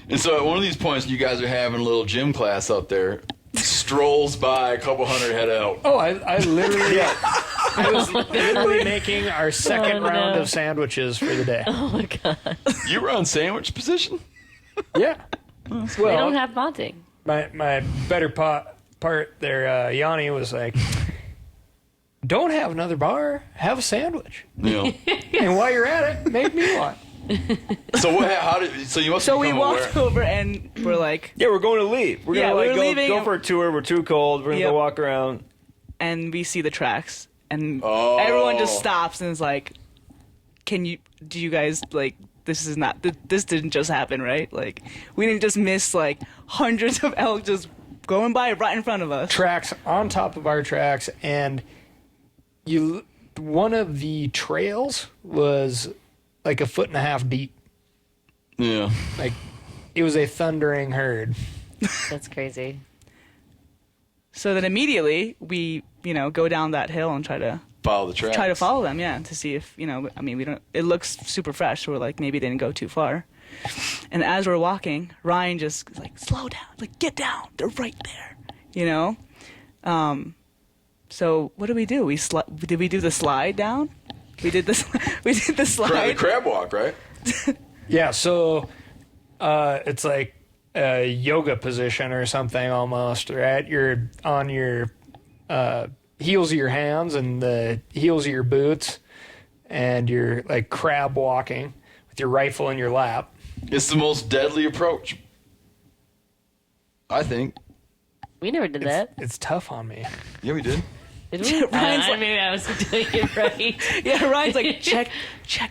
And so at one of these points, you guys are having a little gym class up there. Strolls by a couple hundred head out. Oh, I literally, I was literally making our second Oh, no. round of sandwiches for the day. Oh my god. You were on sandwich position? Yeah. We Well, don't have bonding. my better part there, Yanni was like, "Don't have another bar. Have a sandwich, You know. and while you're at it, make me one." So you must So we become walked aware. over, and we're like, Yeah, we're going to leave. We're Yeah, gonna we're like leaving. go for a tour. We're too cold. We're gonna Yep. go walk around. and we see the tracks, and Oh. everyone just stops and is like, do you guys, like, this didn't just happen, right? Like, we didn't just miss like hundreds of elk just going by right in front of us. Tracks on top of our tracks, and one of the trails was like 1.5 feet deep. Yeah. Like, it was a thundering herd. That's crazy. So then immediately we, go down that hill and try to Follow the tracks. follow them, to see if, we don't, it looks super fresh, so we're like, maybe they didn't go too far. And as we're walking, Ryan just is like, slow down, like, get down, they're right there, So what do? Did we do the slide down? We did the The slide. crab walk, right? Yeah, so it's like a yoga position or something almost, right? You're on your heels of your hands and the heels of your boots, and you're like crab walking with your rifle in your lap. It's the most deadly approach, I think. We never did that. It's tough on me. Yeah, we did. Did we? Ryan's like- Maybe I was doing it right. Yeah, Ryan's like, check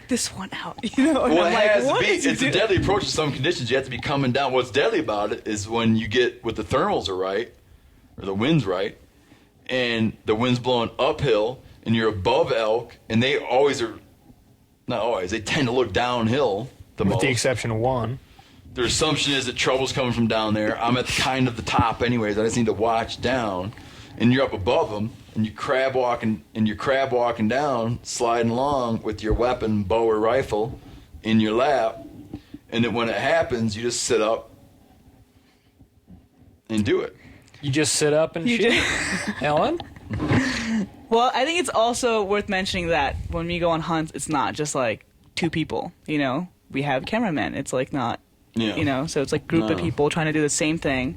this one out, And Well, I'm it like, has to what be. is he It's a doing? deadly approach in some conditions. You have to be coming down. What's deadly about it is when you get with the thermals are right, or the wind's right, and the wind's blowing uphill, and you're above elk, and they always are. Not always. They tend to look downhill the With most. the exception of one. Their assumption is that trouble's coming from down there. I'm at the top anyways. I just need to watch down, and you're up above them, and you're crab walking down, sliding along with your weapon, bow or rifle, in your lap, and then when it happens, you just sit up and do it. You just sit up and shoot. Helen? Well, I think it's also worth mentioning that when we go on hunts, it's not just like 2 people, we have cameramen. It's like not, Yeah. so it's like group of No. people trying to do the same thing,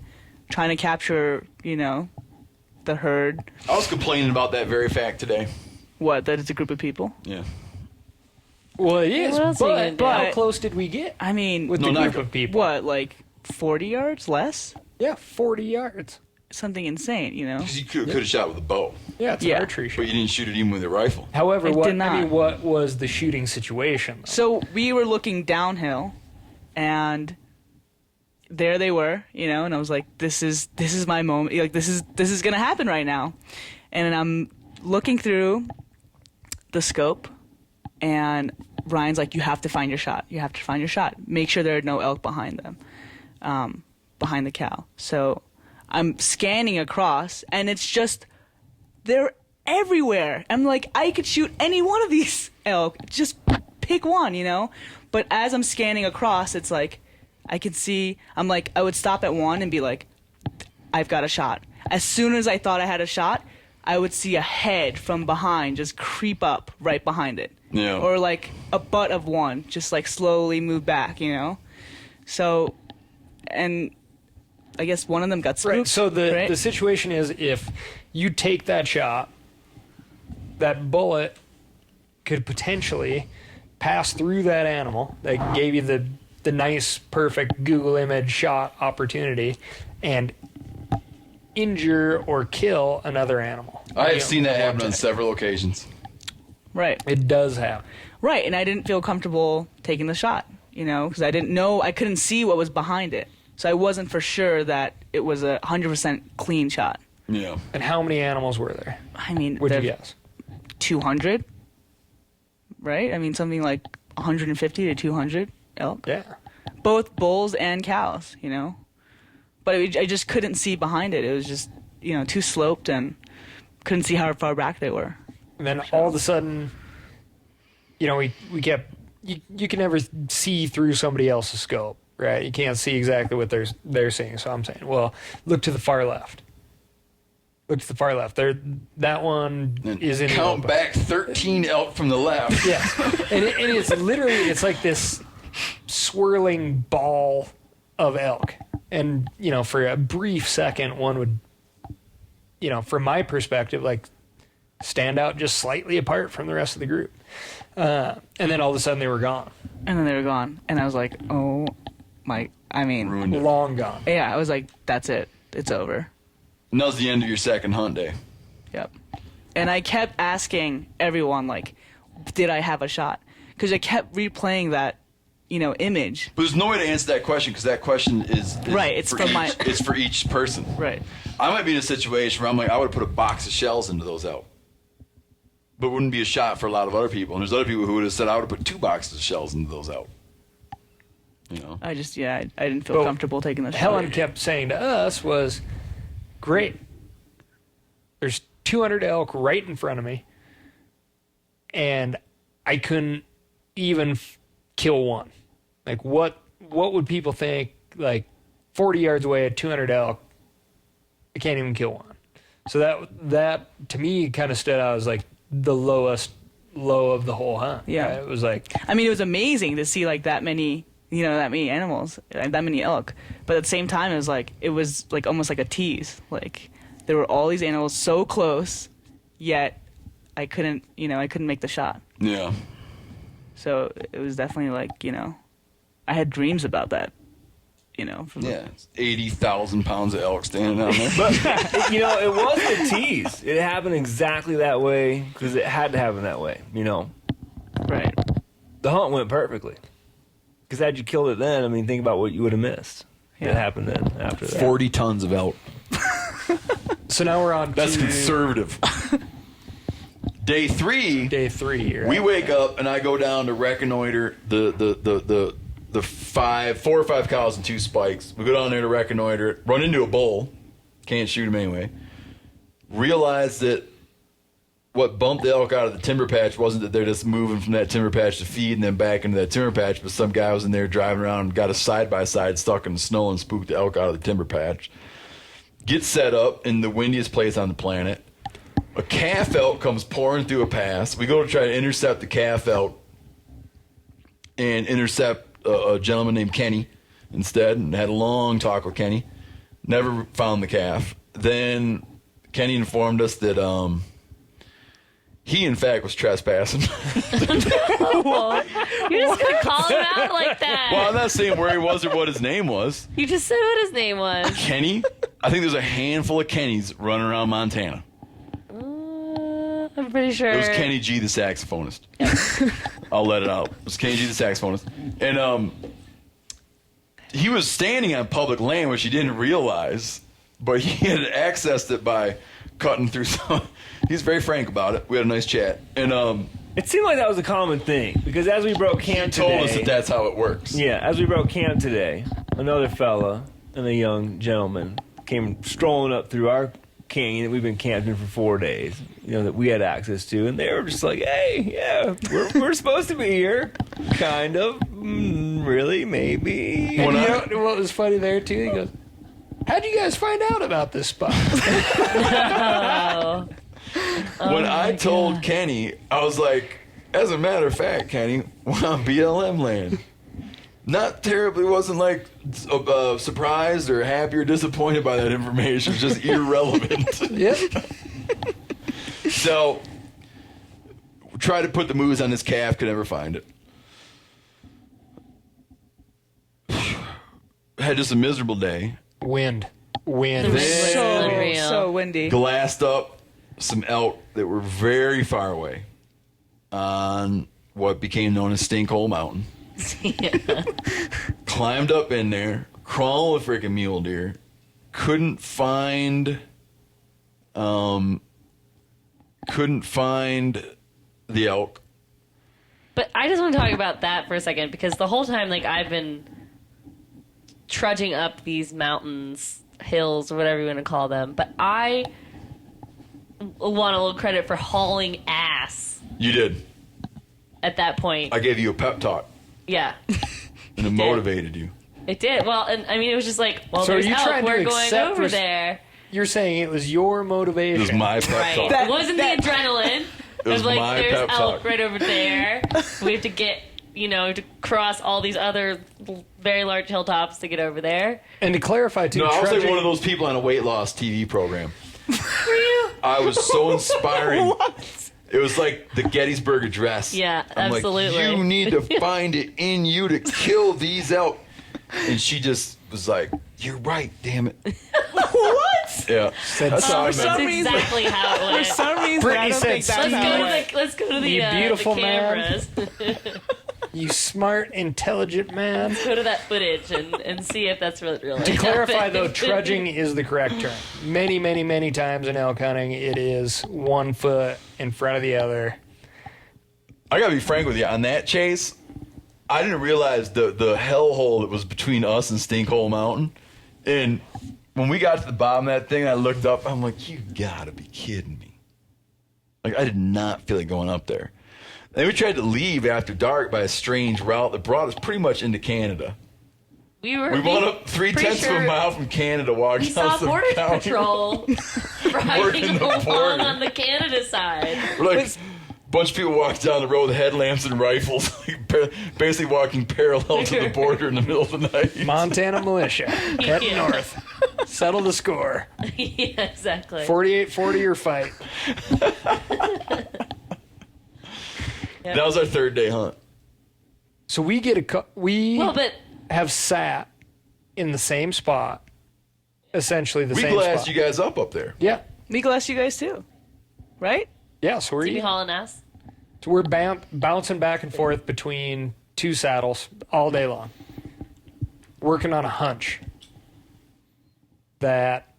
trying to capture, the herd. I was complaining about that very fact today. What, that it's a group of people? Yeah. Well, it is, What else are you gonna but do? how close did we get I mean, with No, the not group go- of people? what, like 40 yards less? Yeah, 40 yards. Something insane, Because you could have shot with a bow, Yeah, it's Yeah. an archery shot. but you didn't shoot it even with a rifle. However, I what did not. what was the shooting situation? Though? So we were looking downhill, and there they were, and I was like, "This is my moment. Like this is gonna happen right now." And I'm looking through the scope, and Ryan's like, "You have to find your shot. You have to find your shot. Make sure there are no elk behind them, behind the cow." So I'm scanning across, and it's just they're everywhere. I'm like, I could shoot any one of these elk. Just pick one, But as I'm scanning across, it's like I could see. I'm like, I would stop at one and be like, I've got a shot. As soon as I thought I had a shot, I would see a head from behind just creep up right behind it. Yeah. Or like a butt of one just like slowly move back, So, and I guess one of them got spooked. Right. So the right? situation is, if you take that shot, that bullet could potentially pass through that animal that gave you the nice, perfect Google image shot opportunity and injure or kill another animal. I have seen that happen on several occasions. Right. It does happen. Right, and I didn't feel comfortable taking the shot, because I didn't know, I couldn't see what was behind it. So I wasn't for sure that it was a 100% clean shot. Yeah. And how many animals were there? I mean, Would you there- guess? 200, right? I mean, something like 150 to 200 elk. Yeah. Both bulls and cows, But I just couldn't see behind it. It was just, too sloped and couldn't see how far back they were. And then all of a sudden, we kept, you can never see through somebody else's scope, right? You can't see exactly what they're seeing. So I'm saying, well, look to the far left. Look to the far left. That one And is in the count open. back 13 elk from the left. Yeah, and it's literally, it's like this swirling ball of elk. And, for a brief second, one would, from my perspective, like stand out just slightly apart from the rest of the group. And then all of a sudden they were gone. And then they were gone. And I was like, oh my, Ruined it. Long gone. yeah, I was like, that's it. It's over. And that was the end of your second hunt day. Yep. And I kept asking everyone, like, did I have a shot? Because I kept replaying that, image. But there's no way to answer that question because that question is Right, it's for from each, my- it's for each person. Right. I might be in a situation where I'm like, I would have put a box of shells into those elk. But it wouldn't be a shot for a lot of other people. And there's other people who would have said, I would have put 2 boxes of shells into those elk. I just, I didn't feel But comfortable taking the shot. Helen kept saying to us was, great. There's 200 elk right in front of me. And I couldn't even kill one. Like, what would people think? Like, 40 yards away at 200 elk, I can't even kill one. So that to me kind of stood out as like the lowest low of the whole hunt. Yeah. Right? It was like, I mean, it was amazing to see like that many, that many animals, that many elk. But at the same time, it was like almost like a tease. Like there were all these animals so close, yet I couldn't make the shot. Yeah. So it was definitely like, I had dreams about that. From Yeah. It's 80,000 pounds of elk standing down there. But it wasn't a tease. It happened exactly that way because it had to happen that way. right. The hunt went perfectly. Because had you killed it then, I mean, think about what you would have missed. Yeah. It happened then after that. 40 tons of elk. so now we're on That's to conservative. Day 3. day 3. Right? We wake up and I go down to reconnoiter the 4 or 5 cows and 2 spikes. We go down there to reconnoiter it, run into a bull, can't shoot him anyway. Realize that what bumped the elk out of the timber patch wasn't that they're just moving from that timber patch to feed and then back into that timber patch, but some guy was in there driving around and got a side-by-side stuck in the snow and spooked the elk out of the timber patch. Get set up in the windiest place on the planet. A calf elk comes pouring through a pass. We go to try to intercept the calf elk. and intercept a gentleman named Kenny instead, and had a long talk with Kenny. Never found the calf. Then Kenny informed us that he, in fact, was trespassing. You're just gonna call him out like that. Well, I'm not saying where he was or what his name was. You just said what his name was. Kenny? I think there's a handful of Kennys running around Montana. I'm pretty sure. It was Kenny G, the saxophonist. I'll let it out. It was Kenny G, the saxophonist. And he was standing on public land, which he didn't realize, but he had accessed it by cutting through some... He's very frank about it. We had a nice chat. And It seemed like that was a common thing because as we broke camp he told today, us that that's how it works. yeah, as we broke camp today, another fella and a young gentleman came strolling up through our canyon that we've been camped in for 4 days, that we had access to, and they were just like, "Hey, yeah, we're supposed to be here, kind of, really, maybe." And you know what was funny there too? He goes, "How'd you guys find out about this spot?" When I told Kenny, I was like, as a matter of fact, Kenny, we're on BLM land. Not terribly, wasn't like surprised or happy or disappointed by that information. It was just irrelevant. Yep. So, tried to put the moves on this calf, could never find it. Had just a miserable day. Wind. Unreal. So windy. Glassed up some elk that were very far away on what became known as Stinkhole Mountain. Climbed up in there, crawling with freaking mule deer. Couldn't find the elk. But I just want to talk about that for a second because the whole time, I've been trudging up these mountains, hills, or whatever you want to call them. But I want a little credit for hauling ass You did. at that point. I gave you a pep talk, Yeah, and it motivated you. it did. Well, and I mean, it was just like, well, So are there's you elk. trying to We're going accept over there. You're saying it was your motivation. It was my pep Right. talk. It wasn't the adrenaline. It was was like, my there's pep elk talk. right over there. We have to get, to cross all these other very large hilltops to get over there. And to clarify too, No, I was like trudging- one of those people on a weight loss TV program. For you? I was so inspiring. It was like the Gettysburg Address. Yeah, I'm absolutely. Like, you need to find it in you to kill these elk. And she just was like, "You're right, damn it." What? Yeah. That's how I for met some her. That's reason- exactly how it For went. some reason, Brittany I don't said think that's Steve. how it went. Let's go to the, You beautiful the man. cameras. You smart, intelligent man. Go to that footage and see if that's really To clarify, though, trudging is the correct term. Many, many, many times in elk hunting, it is 1 foot in front of the other. I gotta be frank with you. On that chase, I didn't realize the hellhole that was between us and Stinkhole Mountain. And when we got to the bottom of that thing, I looked up. I'm like, you gotta be kidding me. Like, I did not feel like going up there. And we tried to leave after dark by a strange route that brought us pretty much into Canada. we were. We went up 3/10 of a mile from Canada, walking We saw down some Border county. Patrol riding Working the along border. on the Canada side. We're like, a bunch of people walked down the road with headlamps and rifles, like, basically walking parallel to the border in the middle of the night. Montana militia, heading north. Settle the score. Yeah, exactly. 48-40 or fight. That was our third day hunt. So we get Well, but have sat in the same spot, essentially the We same glassed spot. you guys up there. Yeah. We glass you guys too, right? Yeah, so to be hauling ass. we're bouncing back and forth between two saddles all day long, working on a hunch that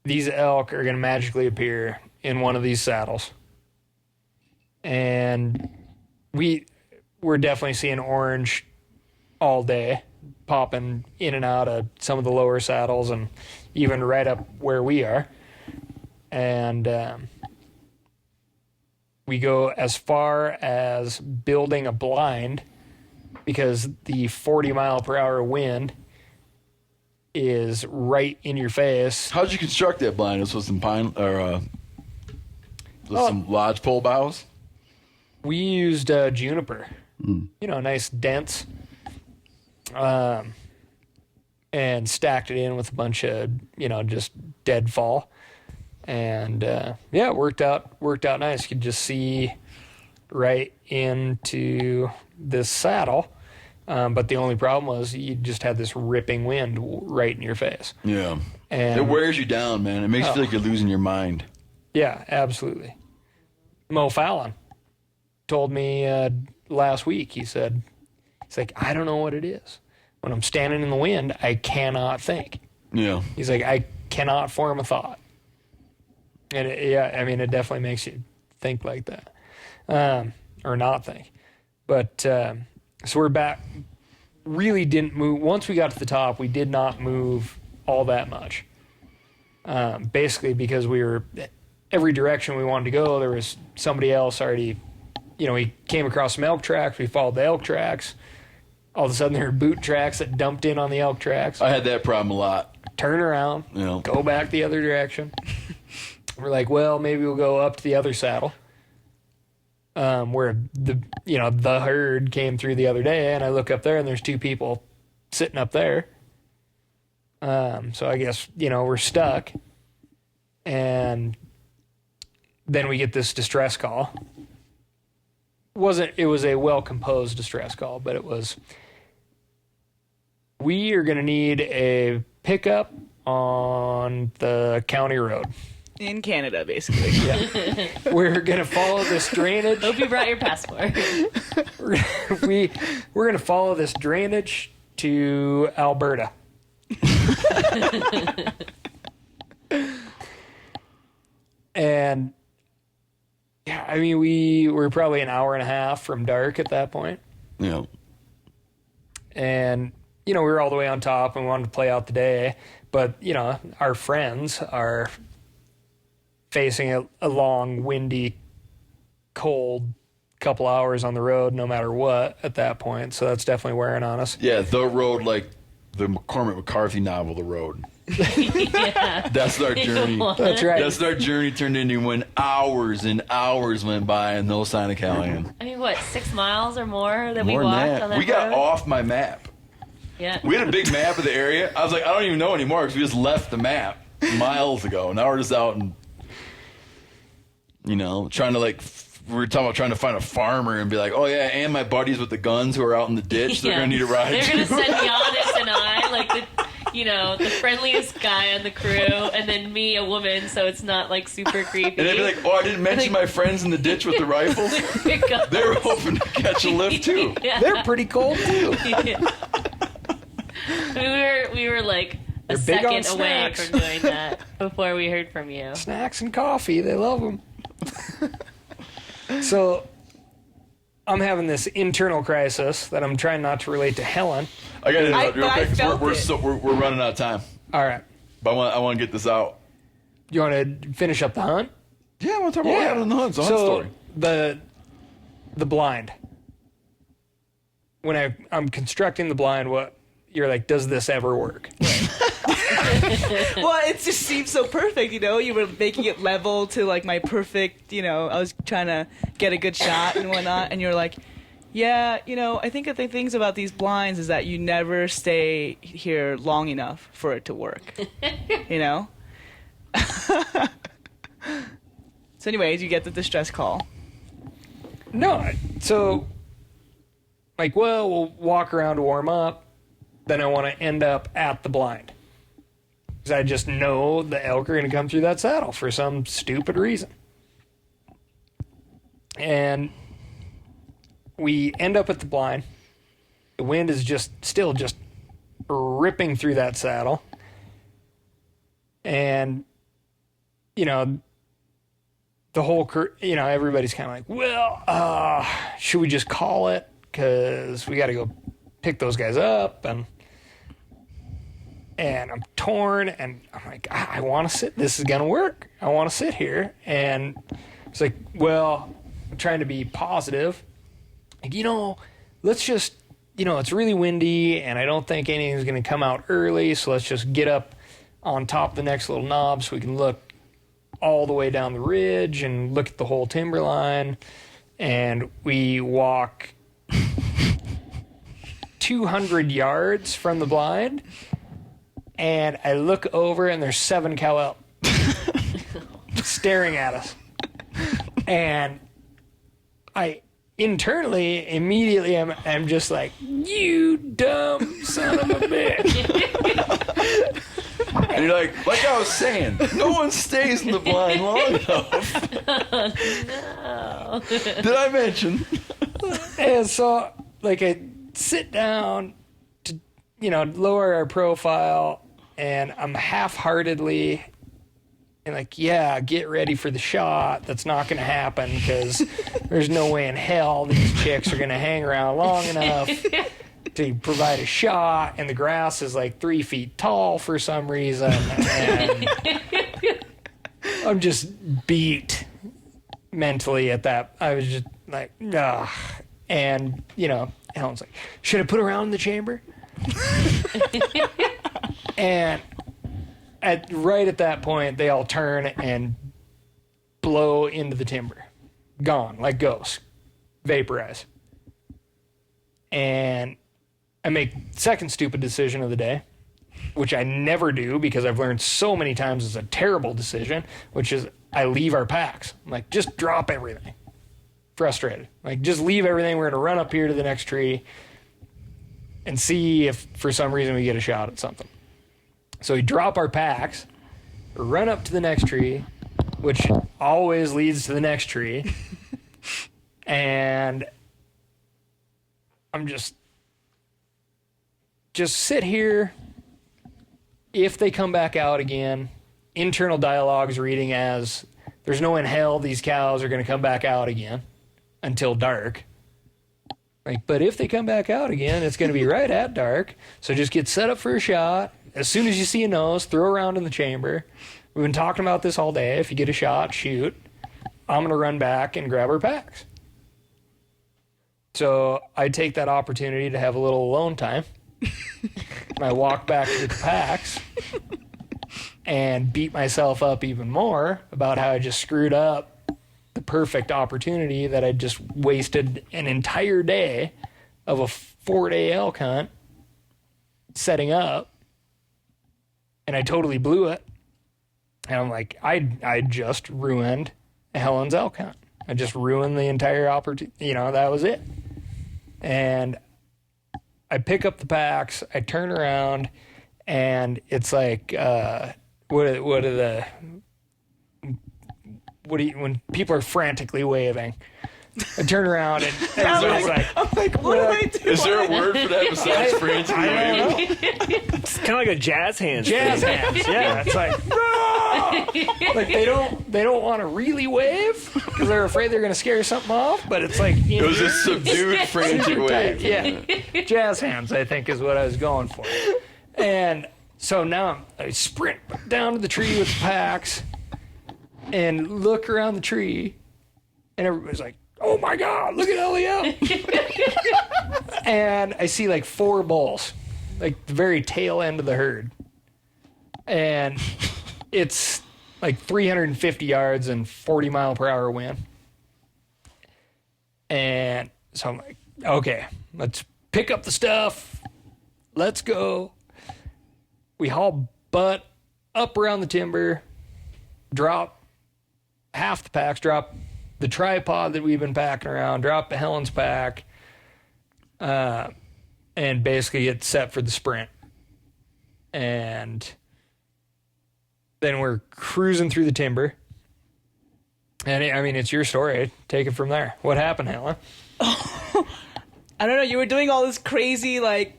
these elk are going to magically appear in one of these saddles. And we're definitely seeing orange all day, popping in and out of some of the lower saddles and even right up where we are. And we go as far as building a blind because the 40-mile-per-hour wind is right in your face. How'd you construct that blind? This was some pine or some lodgepole boughs. We used juniper. nice dense. And stacked it in with a bunch of, just deadfall. And it worked out nice. You could just see right into this saddle. But the only problem was you just had this ripping wind right in your face. Yeah. And it wears you down, man. It makes you feel like you're losing your mind. Yeah, absolutely. Mo Fallon told me last week, he's like, I don't know what it is. When I'm standing in the wind, I cannot think. Yeah. He's like, I cannot form a thought. And it definitely makes you think like that. Or not think. But, so we're back. Really didn't move. Once we got to the top, we did not move all that much. Basically because every direction we wanted to go, there was somebody else already, we came across some elk tracks. We followed the elk tracks. All of a sudden, there were boot tracks that dumped in on the elk tracks. I had that problem a lot. Turn around, go back the other direction. We're like, well, maybe we'll go up to the other saddle, where the herd came through the other day. And I look up there, and there's 2 people sitting up there. So I guess we're stuck. And then we get this distress call. It was a well-composed distress call, but it was, we are going to need a pickup on the county road. In Canada, basically. Yeah. We're going to follow this drainage. Hope you brought your passport. We're going to follow this drainage to Alberta. And yeah, I mean, we were probably an hour and a half from dark at that point. Yeah. And, we were all the way on top and we wanted to play out the day. But, our friends are facing a long, windy, cold couple hours on the road no matter what at that point. So that's definitely wearing on us. Yeah, the road, like the Cormac McCarthy novel, The Road. Yeah. That's our journey. That's right. That's our journey turned into when hours and hours went by and no sign of Callaghan. I mean, what, 6 miles or more that we More than walked that. on that We got road? off my map. Yeah. We had a big map of the area. I was like, I don't even know anymore because we just left the map miles ago. Now we're just out and, trying to we were talking about trying to find a farmer and be like, oh yeah, and my buddies with the guns who are out in the ditch, they're going to need a ride They're going to too. send Janis and I, like the friendliest guy on the crew, and then me, a woman, so it's not like super creepy. And they'd be like, oh, I didn't mention my friends in the ditch with the rifles. They were hoping to catch a lift too. Yeah. They're pretty cold too. Yeah. We were like a They're big on second away snacks. from doing that before we heard from you. Snacks and coffee, they love them. So I'm having this internal crisis that I'm trying not to relate to Helen. I got to interrupt real but I quick 'cause felt we're running out of time. All right. But I want to get this out. You want to finish up the hunt? Yeah, I want to talk about what happened in the hunt. It's a hunt So story. the blind. When I'm constructing the blind, what you're like, does this ever work? Well, it just seemed so perfect, You were making it level to, like, my perfect, I was trying to get a good shot and whatnot. And you're like, yeah, I think the things about these blinds is that you never stay here long enough for it to work, So anyways, you get the distress call. No. So, we'll walk around to warm up. Then I want to end up at the blind. Because I just know the elk are going to come through that saddle for some stupid reason. And we end up at the blind. The wind is still just ripping through that saddle. And, the whole crew, everybody's kind of like, well, should we just call it? Because we got to go pick those guys up. And I'm torn, and I'm like, I want to sit. This is going to work. I want to sit here. And it's like, well, I'm trying to be positive. Like, let's just, it's really windy, and I don't think anything's going to come out early, so let's just get up on top of the next little knob so we can look all the way down the ridge and look at the whole timberline. And we walk 200 yards from the blind, and I look over and there's 7 cow elk staring at us. And I internally, immediately, I'm just like, you dumb son of a bitch. And you're like I was saying, no one stays in the blind long enough. No. Did I mention? And so, like, I sit down to, lower our profile, and I'm half-heartedly and like, yeah, get ready for the shot. That's not going to happen because there's no way in hell these chicks are going to hang around long enough to provide a shot. And the grass is like 3 feet tall for some reason. And I'm just beat mentally at that. I was just like, ugh. And, Helen's like, should I put her around in the chamber? And right at that point, they all turn and blow into the timber. Gone, like ghosts. Vaporize. And I make second stupid decision of the day, which I never do because I've learned so many times it's a terrible decision, which is I leave our packs. I'm like, just drop everything. Frustrated. Like, just leave everything. We're going to run up here to the next tree and see if for some reason we get a shot at something. So we drop our packs, run up to the next tree, which always leads to the next tree, and I'm just sit here. If they come back out again, internal dialogues reading as there's no in hell these cows are going to come back out again until dark. Like, but if they come back out again, it's going to be right at dark. So just get set up for a shot. As soon as you see a nose, throw around in the chamber. We've been talking about this all day. If you get a shot, shoot. I'm going to run back and grab our packs. So I take that opportunity to have a little alone time. And I walk back to the packs and beat myself up even more about how I just screwed up the perfect opportunity that I just wasted an entire day of a 4-day elk hunt setting up. And I totally blew it. And I'm like, I just ruined Helen's elk hunt. I just ruined the entire opportunity. That was it. And I pick up the packs. I turn around, and it's like, when people are frantically waving, I turn around and everybody's like, I'm like, what do I do? Is there a word for that besides frantically waving? It's kind of like a jazz hands. jazz hands. Yeah, it's like, no! Like they don't want to really wave because they're afraid they're going to scare something off. But it's like It was a subdued frantic wave. yeah, jazz hands, I think, is what I was going for. And so now I sprint down to the tree with the packs and look around the tree, and everybody's like, oh my God, look at Elliot. And I see like 4 bulls, like the very tail end of the herd. And it's like 350 yards and 40 mile per hour wind. And so I'm like, okay, let's pick up the stuff. Let's go. We haul butt up around the timber, drop half the packs, drop the tripod that we've been packing around, drop the Helen's pack, and basically get set for the sprint. And then we're cruising through the timber. And I mean, it's your story. Take it from there. What happened, Helen? I don't know. You were doing all this crazy, like,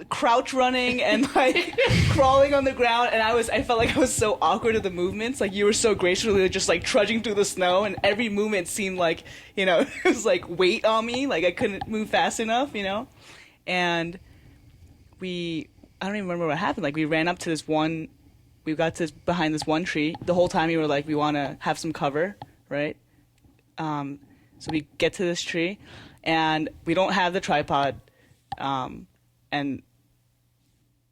crouch running and like crawling on the ground, and I felt like I was so awkward at the movements. Like, you were so gracefully just like trudging through the snow, and every movement seemed like, it was like weight on me. Like, I couldn't move fast enough, and I don't even remember what happened. Like, we ran up to we got to behind this one tree. The whole time you were like, we want to have some cover, right? So we get to this tree, and we don't have the tripod, and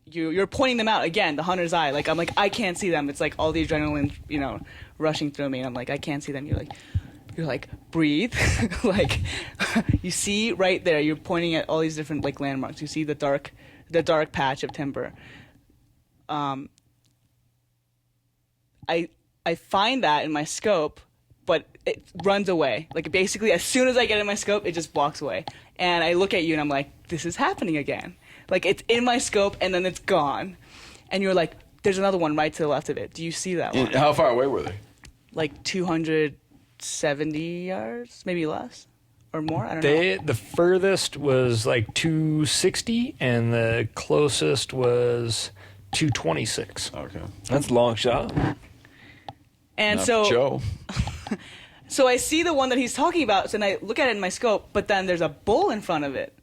you're pointing them out again, the hunter's eye. Like, I'm like, I can't see them. It's like all the adrenaline, rushing through me. And I'm like, I can't see them. You're like, you're like, breathe. Like, you see right there, you're pointing at all these different like landmarks. You see the dark patch of timber. I find that in my scope, but it runs away. Like, basically, as soon as I get in my scope, it just walks away. And I look at you and I'm like, this is happening again. Like, it's in my scope and then it's gone. And you're like, there's another one right to the left of it. Do you see that one? How far away were they? Like 270 yards, maybe less or more. I don't know. The furthest was like 260, and the closest was 226. Okay. That's a long shot. And Not so, Joe. so I see the one that he's talking about, and I look at it in my scope, but then there's a bull in front of it,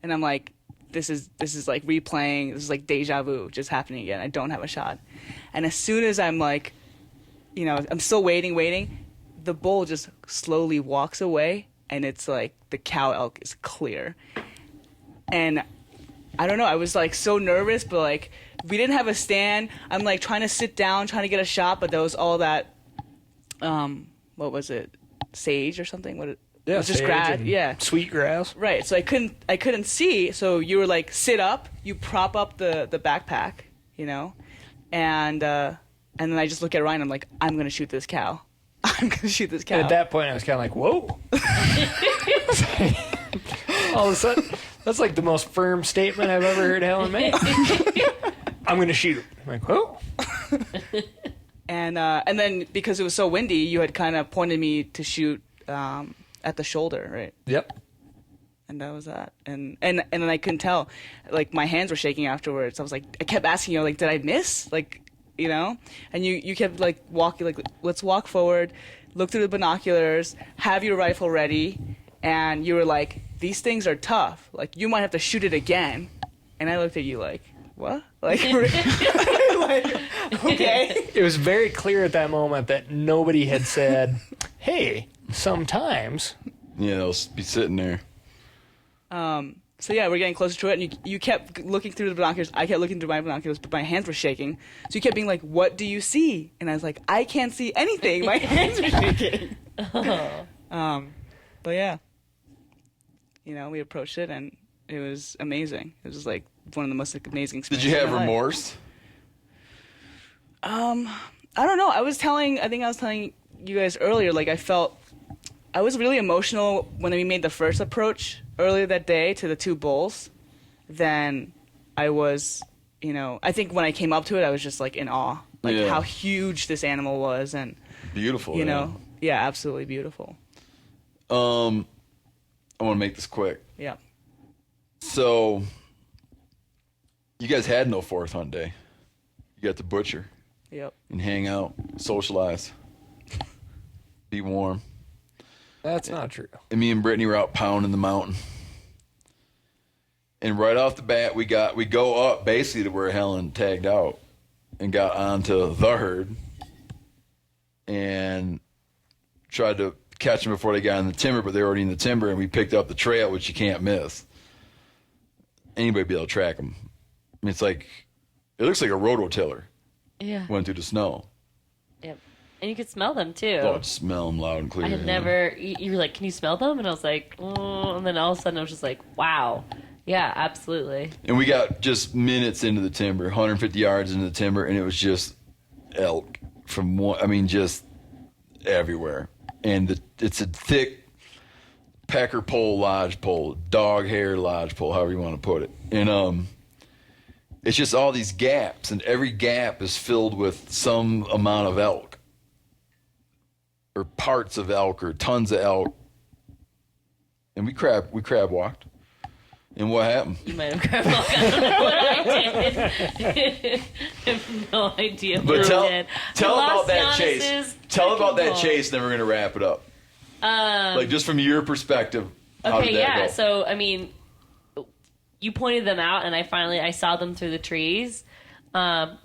and I'm like, this is like replaying. This is like deja vu, just happening again. I don't have a shot, and as soon as I'm like, I'm still waiting, the bull just slowly walks away, and it's like the cow elk is clear, and I don't know. I was like so nervous, but like we didn't have a stand. I'm like trying to sit down, trying to get a shot, but there was all that. What was it? Sage or something? It was just grass. Yeah, Sweet grass. right. So I couldn't see. So you were like sit up, you prop up the backpack, and then I just look at Ryan. I'm like, I'm gonna shoot this cow. I'm gonna shoot this cow. And at that point, I was kind of like, whoa. All of a sudden, that's like the most firm statement I've ever heard Helen make. I'm gonna shoot him. I'm like, whoa. And then because it was so windy, you had kind of pointed me to shoot at the shoulder, right? Yep. And that was that. And then I couldn't tell. Like, my hands were shaking afterwards. I was like, I kept asking you, like, did I miss? Like, And you kept, like, walking, like, let's walk forward, look through the binoculars, have your rifle ready. And you were like, these things are tough. Like, you might have to shoot it again. And I looked at you like, what? Like, like, okay. It was very clear at that moment that nobody had said, hey, sometimes. Yeah, they'll be sitting there. So yeah, we're getting closer to it, and you kept looking through the binoculars. I kept looking through my binoculars, but my hands were shaking. So you kept being like, what do you see? And I was like, I can't see anything. My hands are shaking. But yeah, we approached it, and it was amazing. It was like one of the most amazing experiences. Did you have of my life. remorse? I don't know. I think I was telling you guys earlier, like, I was really emotional when we made the first approach earlier that day to the two bulls. Then I was, I think when I came up to it, I was just like in awe, like how huge this animal was, and Beautiful. yeah, absolutely beautiful. I want to make this quick. Yeah. So, you guys had no fourth hunt day. You got to butcher Yep. and hang out, socialize, be warm. That's not true. And me and Brittany were out pounding the mountain. And right off the bat, we go up basically to where Helen tagged out and got onto the herd and tried to catch them before they got in the timber, but they were already in the timber, and we picked up the trail, which you can't miss. Anybody be able to track them. I mean, it looks like a rototiller Yeah. went through the snow. Yep. And you could smell them too. Oh, I'd smell them loud and clear. I had never. You were like, "Can you smell them?" And I was like, "Oh," and then all of a sudden I was just like, "Wow, yeah, absolutely." And we got just minutes into the timber, 150 yards into the timber, and it was just elk from just everywhere. And it's a thick pecker pole, lodge pole, dog hair lodge pole, however you want to put it. And it's just all these gaps, and every gap is filled with some amount of elk, or parts of elk, or tons of elk. And we crab walked. And what happened? You might have grabbed walk. I don't know what I did. I have no idea what But I did. tell I about lost that Janis's chase. Tell about that freaking chase, then we're going to wrap it up. Like, just from your perspective, how Okay, did that yeah. go? So, I mean, you pointed them out, and I saw them through the trees.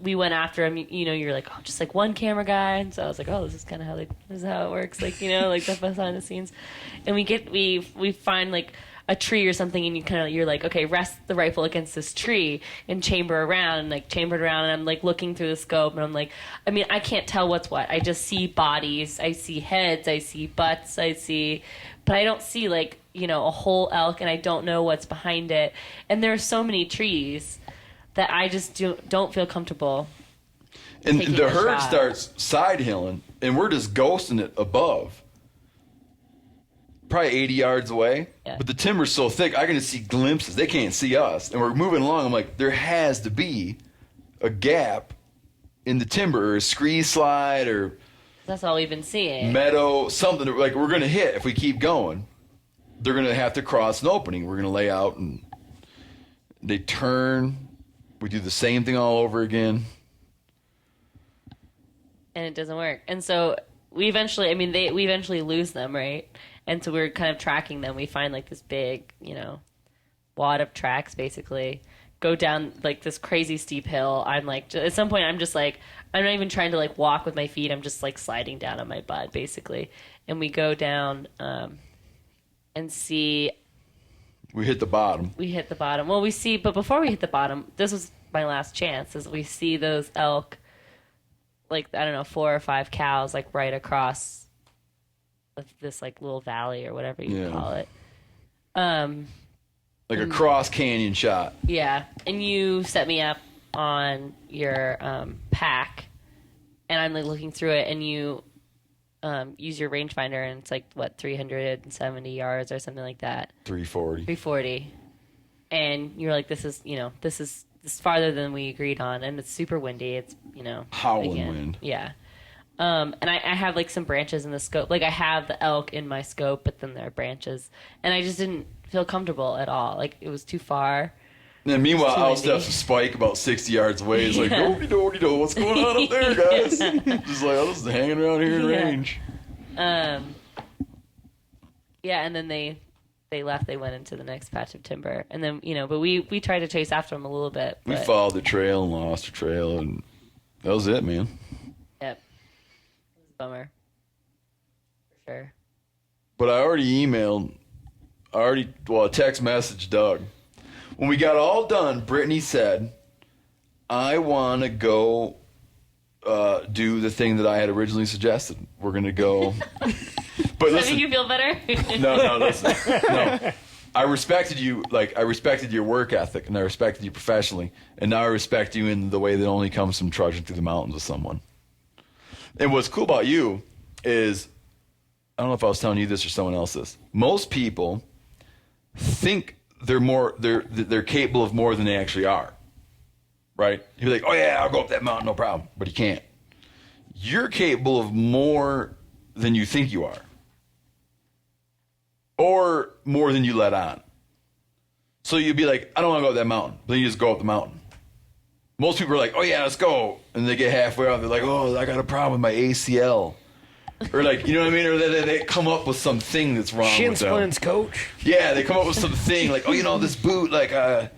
We went after them. You're like, oh, just like one camera guy. And so I was like, oh, this is kind of this is how it works. Like, like the behind the scenes. And we find, like, a tree or something, and you're like, okay, rest the rifle against this tree and chamber around, and like chambered around, and I'm like looking through the scope, and I'm like, I mean, I can't tell what's what. I just see bodies, I see heads, I see butts, but I don't see like, you know, a whole elk, and I don't know what's behind it. And there are so many trees that I just don't feel comfortable. And taking the a herd shot. starts side hilling, and we're just ghosting it above. Probably 80 yards away. Yeah. But the timber's so thick, I can just see glimpses. They can't see us. And we're moving along. I'm like, there has to be a gap in the timber, or a scree slide, or That's all we've been seeing. meadow, something that, like, we're going to hit if we keep going. They're going to have to cross an opening. We're going to lay out, and they turn. We do the same thing all over again. And it doesn't work. And so we eventually lose them, right? And so we're kind of tracking them. We find like this big, you know, wad of tracks basically. Go down like this crazy steep hill. I'm like, at some point I'm just like, I'm not even trying to like walk with my feet. I'm just like sliding down on my butt basically. And we go down and see. We hit the bottom. We hit the bottom. Well, but before we hit the bottom, this was my last chance, is we see those elk, like, I don't know, 4 or 5 cows, like right across this like little valley or whatever you call it. Like a cross canyon shot. Yeah. And you set me up on your pack, and I'm like looking through it, and you use your rangefinder, and it's like, what, 370 yards or something like that. 340. 340. And you're like, this is farther than we agreed on, and it's super windy. It's, you know, Howling wind. Yeah. And I have like some branches in the scope. Like I have the elk in my scope, but then there are branches, and I just didn't feel comfortable at all. Like it was too far. And then meanwhile, It's too Al windy. steps a spike about 60 yards away. He's like, Yeah. do what's going on up there, guys? Just like, I was hanging around here in Yeah. range. Yeah, and then they left. They went into the next patch of timber, and then, you know, but we tried to chase after them a little bit. We But, followed the trail and lost the trail, and that was it, man. Yep. It was a bummer. For sure. But I text messaged Doug. When we got all done, Brittany said, I want to go do the thing that I had originally suggested. We're going to go. But Does that listen, make you feel better? no, listen. No. I respected you, like, I respected your work ethic, and I respected you professionally, and now I respect you in the way that only comes from trudging through the mountains with someone. And what's cool about you is, I don't know if I was telling you this or someone else this. Most people think they're capable of more than they actually are. Right? You're like, oh yeah, I'll go up that mountain, no problem. But you can't. You're capable of more than you think you are. Or more than you let on. So you'd be like, I don't want to go up that mountain. But then you just go up the mountain. Most people are like, oh yeah, let's go. And they get halfway up, they're like, oh, I got a problem with my ACL. Or like, you know what I mean? Or they come up with something that's wrong Shin with them. splints, coach. Yeah, they come up with something like, oh, you know, this boot, like, I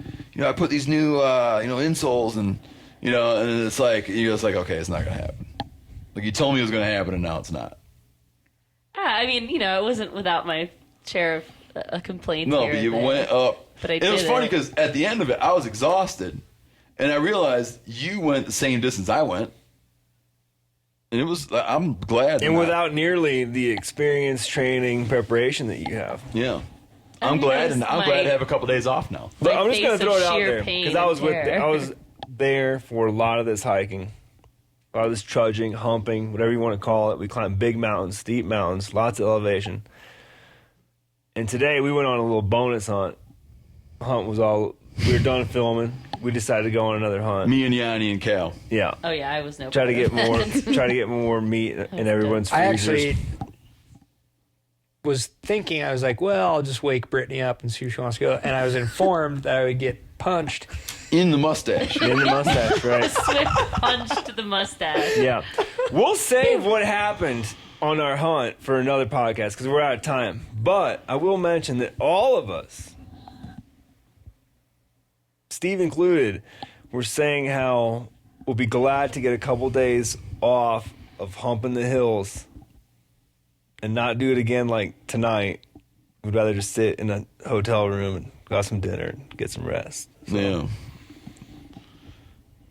put these new, insoles, and, you know, and it's like, you're just like, okay, it's not going to happen. Like, you told me it was going to happen, and now it's not. I mean, you know, it wasn't without my share of complaints. No, here but and you there. went up. But I and it was did funny it. because at the end of it, I was exhausted, and I realized you went the same distance I went. And it was, I'm glad. And not. without nearly the experience, training, preparation that you have. Yeah. I I'm think glad, it and was I'm my- glad to have a couple days off now. But My I'm just going face to throw of it out sheer there pain because and terror. I was there for a lot of this hiking, a lot of this trudging, humping, whatever you want to call it. We climbed big mountains, steep mountains, lots of elevation. And today we went on a little bonus hunt. We were done filming. We decided to go on another hunt. Me and Yanni and Cal. Yeah. Oh yeah, I was no. Try to better. get more meat in everyone's I freezers. actually was thinking, I was like, well, I'll just wake Brittany up and see if she wants to go. And I was informed that I would get punched. In the mustache. In the mustache, right? Swift punch to the mustache. Yeah. We'll save what happened on our hunt for another podcast because we're out of time. But I will mention that all of us, Steve included, were saying how we'll be glad to get a couple days off of humping the hills and not do it again like tonight would rather just sit in a hotel room and go have some dinner and get some rest. So. Yeah.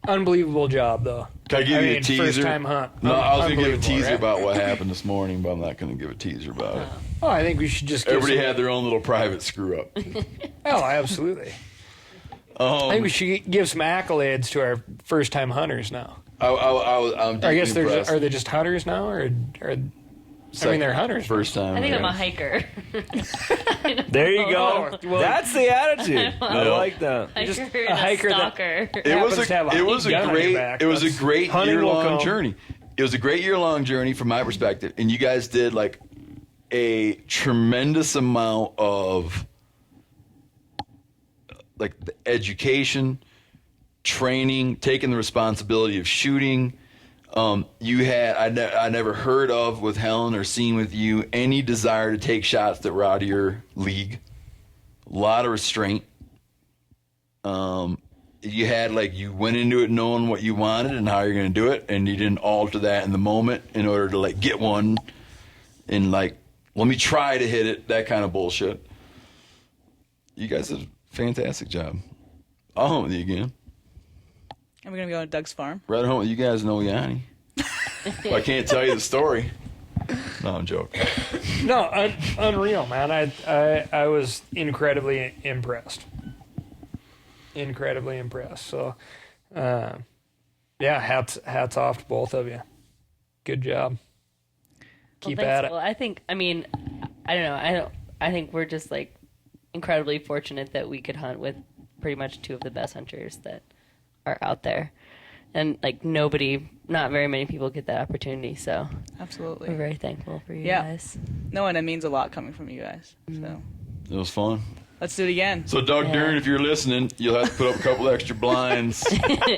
Unbelievable job, though. Can I give you a teaser? First time hunt. No, I was going to give a Unbelievable, teaser right? about what happened this morning, but I'm not going to give a teaser about it. Oh, I think we should just give Everybody some- had their own little private screw up. Oh, absolutely. I think we should give some accolades to our first time hunters now. I'm I guess impressed. are they just hunters now, or I mean, they're hunters. First time. I think I'm yeah. a hiker. There you go. Oh, well- That's the attitude. I Yeah. like that. Just Hiker a and a hiker that- stalker. It was happens to have a it was a gun on your great back. it was a That's- great hunting will year-long come. journey. It was a great year-long journey from my perspective, and you guys did like a tremendous amount of like the education, training, taking the responsibility of shooting. You had I never heard of with Helen or seen with you any desire to take shots that were out of your league. A lot of restraint. You had like you went into it knowing what you wanted and how you're going to do it, and you didn't alter that in the moment in order to like get one and like let me try to hit it, that kind of bullshit. You guys did a fantastic job. I'll hunt with you again. And we're gonna go to Doug's farm. Rather hunt with you guys know Yanni. I can't tell you the story. No, I'm joking. No, unreal, man. I was incredibly impressed. Incredibly impressed. So, yeah, hats off to both of you. Good job. Keep Well, at thanks. it. Well, I think, I mean, I don't know. I think we're just like incredibly fortunate that we could hunt with pretty much two of the best hunters that are out there. And like not very many people get that opportunity. So Absolutely. we're very thankful for you Yeah. guys. No, and it means a lot coming from you guys. So It was fun. let's do it again. So Doug Dern, if you're listening, you'll have to put up a couple extra blinds.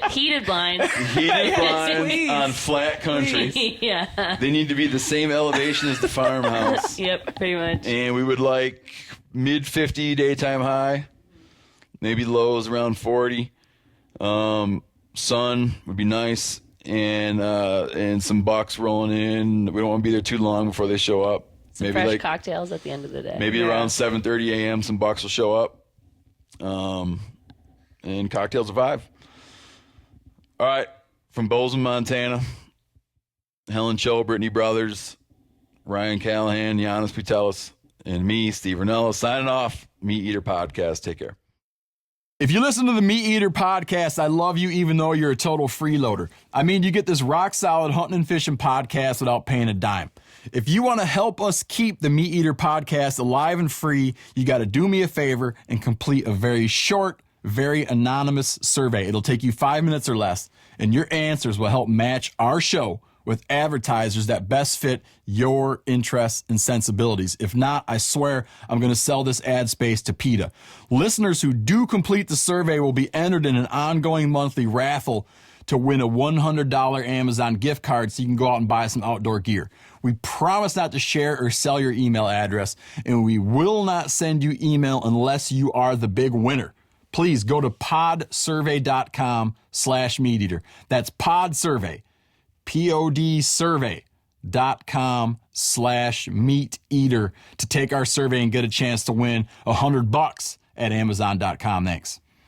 Heated blinds. Heated blinds please. on flat country. Yeah. They need to be the same elevation as the farmhouse. Yep, pretty much. And we would like mid 50 daytime high, maybe lows around 40. Sun would be nice, and some bucks rolling in. We don't want to be there too long before they show up. Some fresh cocktails at the end of the day. Maybe Yeah. around 7:30 a.m. some bucks will show up, and cocktails at 5. All right, from Bozeman, Montana, Helen Cho, Brittany Brothers, Ryan Callaghan, Janis Putelis, and me, Steve Ranella, signing off. MeatEater Podcast. Take care. If you listen to the MeatEater Podcast, I love you even though you're a total freeloader. I mean, you get this rock-solid hunting and fishing podcast without paying a dime. If you want to help us keep the MeatEater Podcast alive and free, you got to do me a favor and complete a very short, very anonymous survey. It'll take you 5 minutes or less, and your answers will help match our show with advertisers that best fit your interests and sensibilities. If not, I swear I'm going to sell this ad space to PETA. Listeners who do complete the survey will be entered in an ongoing monthly raffle to win a $100 Amazon gift card so you can go out and buy some outdoor gear. We promise not to share or sell your email address, and we will not send you email unless you are the big winner. Please go to podsurvey.com/MeatEater. That's podsurvey. podsurvey.com/MeatEater to take our survey and get a chance to win $100 at Amazon.com. Thanks.